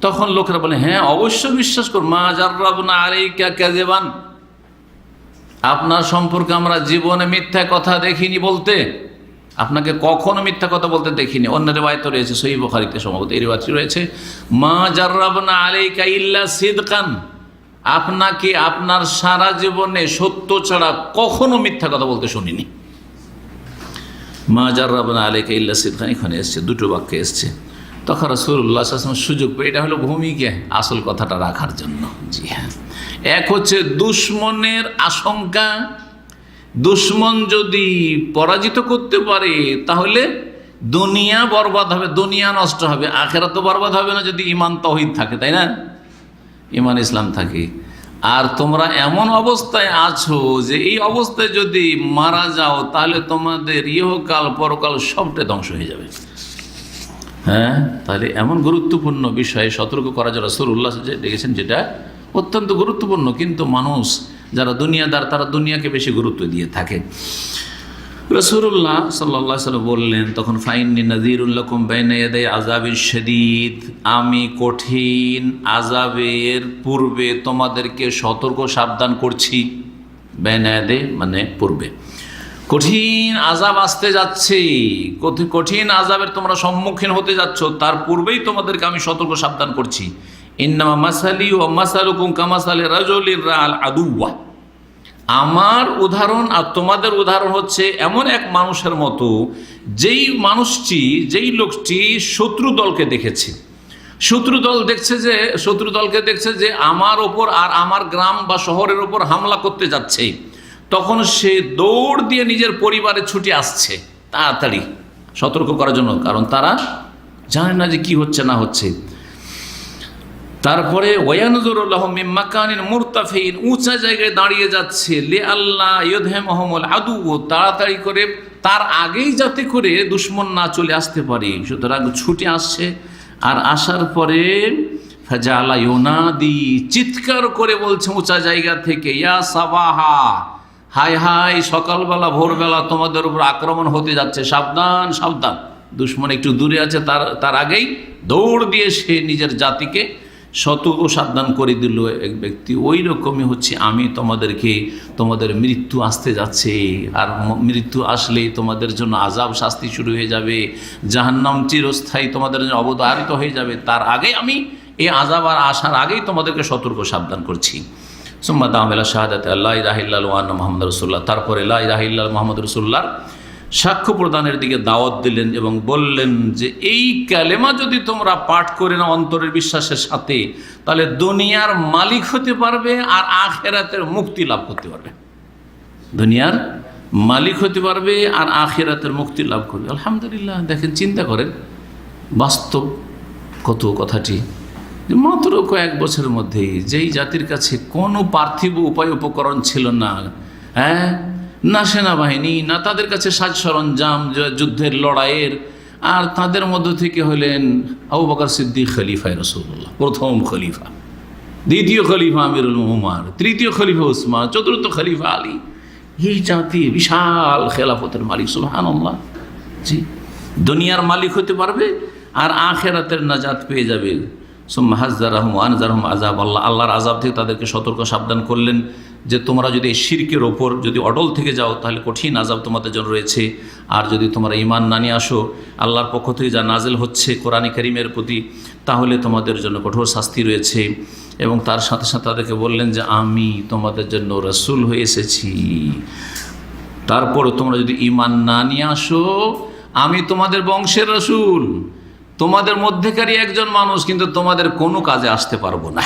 তখন লোকেরা বলে, হ্যাঁ অবশ্যই বিশ্বাস কর। মা জাররাবনা আলাইকা কাযিবান, আপনার সম্পর্কে আমরা জীবনে মিথ্যা কথা দেখিনি বলতে, আপনাকে কখনো মিথ্যা কথা বলতে দেখিনি। অন্য রিওয়ায়াত রয়েছে, সহিহ বুখারীতে সম্ভবত এই রিওয়ায়াত রয়েছে, মা জাররাবনা আলাইকা ইল্লা সিদকান, আপনাকে আপনার সারা জীবনে সত্য ছাড়া কখনো মিথ্যা কথা বলতে শুনিনি। মা জাররাবনা আলাইকা ইল্লা সিদকান এখানে এসছে, দুটো বাক্যে এসছে। তখন রাসূলুল্লাহ সাল্লাল্লাহু আলাইহি ওয়াসাল্লাম সুযোগ পেয়ে, এটা হলো ভূমিকা আসল কথাটা রাখার জন্য। জি হ্যাঁ, এক হচ্ছে দুশমনের আশঙ্কা, দুশমন যদি পরাজিত করতে পারে তাহলে দুনিয়া বরবাদ হবে, দুনিয়া নষ্ট হবে, আখিরাত তো বরবাদ হবে না যদি ঈমান তাওহীদ থাকে, তাই না? ঈমান ইসলাম থাকে। আর তোমরা এমন অবস্থায় আছো যে এই অবস্থায় যদি মারা যাও তাহলে তোমাদের ইহকাল পরকাল সবটাই ধ্বংস হয়ে যাবে। হ্যাঁ, তাহলে এমন গুরুত্বপূর্ণ বিষয়ে সতর্ক করা যারা রাসূলুল্লাহ দেখেছেন, যেটা অত্যন্ত গুরুত্বপূর্ণ। কিন্তু মানুষ যারা দুনিয়াদার তারা দুনিয়াকে বেশি গুরুত্ব দিয়ে থাকে। রাসূলুল্লাহ সাল্লাল্লাহু আলাইহি ওয়াসাল্লাম বললেন তখন, ফাইন্নী নাযীরুল লাকুম বাইনা ইয়াদাই আযাবিশ শাদীদ, আমি কঠিন আযাবের পূর্বে তোমাদেরকে সতর্ক সাবধান করছি। বাইনা ইয়াদাই মানে পূর্বে, কঠিন আযাব আসতে যাচ্ছে, কঠিন আযাবের তোমরা সম্মুখীন হতে যাচ্ছ, তার পূর্বেই তোমাদেরকে আমি সতর্ক সাবধান করছি। ইন্নামা মাসালি ওয়া মাসালুকুম কামাসালি রাজুলির রাআল আদুওয়া, আমার উদাহরণ আর তোমাদের উদাহরণ হচ্ছে এমন এক মানুষের মতো, যেই মানুষটি, যেই লোকটি শত্রু দলকে দেখেছে, শত্রু দলকে দেখছে যে আমার ওপর আর আমার গ্রাম বা শহরের ওপর হামলা করতে যাচ্ছে, তখন সে দৌড় দিয়ে নিজের পরিবারে ছুটে আসছে তাড়াতাড়ি সতর্ক করার জন্য, কারণ তারা জানে না যে কি হচ্ছে না হচ্ছে। তারপরে ওয়ায়ানজুরু লাহুম মিন মাকানিন মুরতাফিন, উঁচা জায়গায় দাঁড়িয়ে যাচ্ছে, লি আল্লাহ ইউদহিমহুমুল আদু, তাড়াতাড়ি করে তার আগেই যাতে করে দুশমন না চলে আসতে পারে, সুতরাং ছুটে আসছে। আর আসার পরে ফাজালা ইউনাদি, চিৎকার করে বলছে উঁচা জায়গা থেকে, ইয়া সাবাহা, হাই হাই সকালবেলা ভোরবেলা তোমাদের উপর আক্রমণ হতে যাচ্ছে, সাবধান সাবধান। দুশমন একটু দূরে আছে, তার আগেই দৌড় দিয়ে সে নিজের জাতিকে সতর্ক সাবধান করে দিল এক ব্যক্তি। ওই রকমই হচ্ছে আমি তোমাদেরকে, তোমাদের মৃত্যু আসতে যাচ্ছে, আর মৃত্যু আসলেই তোমাদের জন্য আযাব শাস্তি শুরু হয়ে যাবে, জাহান্নাম চিরস্থায়ী তোমাদের জন্য অবধারিত হয়ে যাবে, তার আগে আমি এই আযাব আর আসার আগেই তোমাদেরকে সতর্ক সাবধান করছি। সুম্মা দাআমিলা শাহাদাতি আল্লা ইলাহা ইল্লাল্লাহু ওয়া আন্না মুহাম্মাদুর রাসূলুল্লাহ, তারপরে লা ইলাহা ইল্লাল্লাহু মুহাম্মাদুর রাসূলুল্লাহর সাক্ষ্য প্রদানের দিকে দাওয়াত দিলেন এবং বললেন যে এই কালেমা যদি তোমরা পাঠ করে না অন্তরের বিশ্বাসের সাথে, তাহলে দুনিয়ার মালিক হতে পারবে আর আখিরাতের মুক্তি লাভ করতে পারবে। দুনিয়ার মালিক হতে পারবে আর আখিরাতের মুক্তি লাভ করবে। আলহামদুলিল্লাহ, দেখেন চিন্তা করেন বাস্তব কত কথাটি, মাত্র কয়েক বছরের মধ্যেই যেই জাতির কাছে কোনো পার্থিব উপায় উপকরণ ছিল না, হ্যাঁ, না সেনাবাহিনী, না তাদের কাছে সাজ সরঞ্জাম যুদ্ধের লড়াইয়ের, আর তাদের মধ্য থেকে হলেন আবু বকর সিদ্দিক খলিফায়ে রাসূলুল্লাহ, প্রথম খলিফা, দ্বিতীয় খলিফা আমিরুল মুমিনিন, তৃতীয় খলিফা উসমান, চতুর্থ খলিফা আলী। এই জাতি বিশাল খেলাফতের মালিক, সুবহানাল্লাহ। জি, দুনিয়ার মালিক হতে পারবে আর আখিরাতের নাজাত পেয়ে যাবে। সুম্মা হাযযারাহুম ওয়া আনযারাহুম আযাব আল্লাহ, আল্লাহর আযাব থেকে তাদেরকে সতর্ক সাবধান করলেন যে তোমরা যদি এই শিরকের ওপর যদি অটল থেকে যাও তাহলে কঠিন আযাব তোমাদের জন্য রয়েছে, আর যদি তোমরা ঈমান না নিয়ে আসো আল্লাহর পক্ষ থেকে যা নাজিল হচ্ছে কোরআনে কারীমের প্রতি, তাহলে তোমাদের জন্য কঠোর শাস্তি রয়েছে। এবং তার সাথে সাথে তাদেরকে বললেন যে আমি তোমাদের জন্য রাসূল হয়ে এসেছি, তারপরে তোমরা যদি ঈমান না নিয়ে আসো আমি তোমাদের বংশের রাসূল, তোমাদের মধ্যেকারই একজন মানুষ, কিন্তু তোমাদের কোনো কাজে আসতে পারবো না।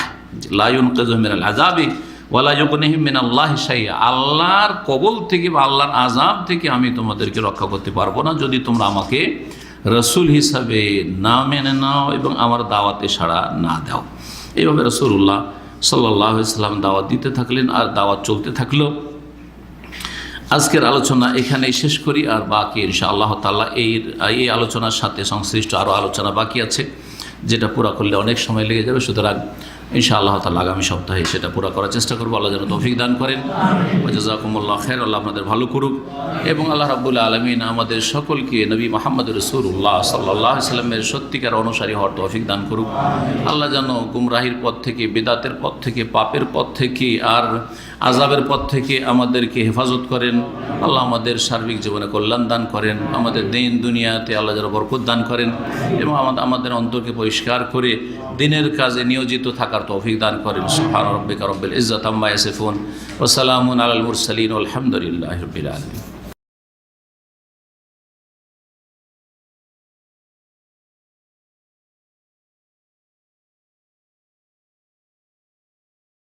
লা ইউনকিযু মিনাল আযাবি ওয়ালা ইউগনিহি মিনাল্লাহি শাইআ, আল্লাহর কবল থেকে বা আল্লাহর আযাব থেকে আমি তোমাদেরকে রক্ষা করতে পারবো না যদি তোমরা আমাকে রাসূল হিসাবে না মেনে নাও এবং আমার দাওয়াতে সাড়া না দাও। এইভাবে রাসূলুল্লাহ সাল্লাল্লাহু আলাইহি ওয়াসাল্লাম দাওয়াত দিতে থাকলেন আর দাওয়াত চলতে থাকলো। আজকের আলোচনা এখানেই শেষ করি, আর বাকি ইনশাআল্লাহ তাআলা এই আলোচনার সাথে সংশ্লিষ্ট আরও আলোচনা বাকি আছে। যেটা পুরা করলে অনেক সময় লেগে যাবে। সুতরাং ইনশাআল্লাহ তাআলা আগামী সপ্তাহে সেটা পুরা করার চেষ্টা করবো। আল্লাহ যেন তৌফিক দান করেন। জাযাকুমুল্লাহ খাইর। আল্লাহ আপনাদের ভালো করুক এবং আল্লাহ রাব্বুল আলামিন আমাদের সকলকে নবী মুহাম্মদ রাসূলুল্লাহ সাল্লাল্লাহু আলাইহি সাল্লামের সত্যিকার অনুসারী হওয়ার তৌফিক দান করুক। আল্লাহ যেন গুমরাহির পথ থেকে, বিদাতের পথ থেকে, পাপের পথ থেকে আর আযাবের পথ থেকে আমাদেরকে হেফাজত করেন। আল্লাহ আমাদের সার্বিক জীবনে কল্যাণ দান করেন, আমাদের দিন দুনিয়াতে আল্লাহ যেন বরকত দান করেন এবং আমাদের অন্তরকে পরিষ্কার করে দিনের কাজে নিয়োজিত থাকার তৌফিক দান করেন। সুবহান রাব্বিকা রব্বিল ইজ্জাতি আম্মা ইয়াসিফুন ওয়া সালামুন আলাল মুরসালিন ওয়াল হামদুলিল্লাহি রাব্বিল আলামিন।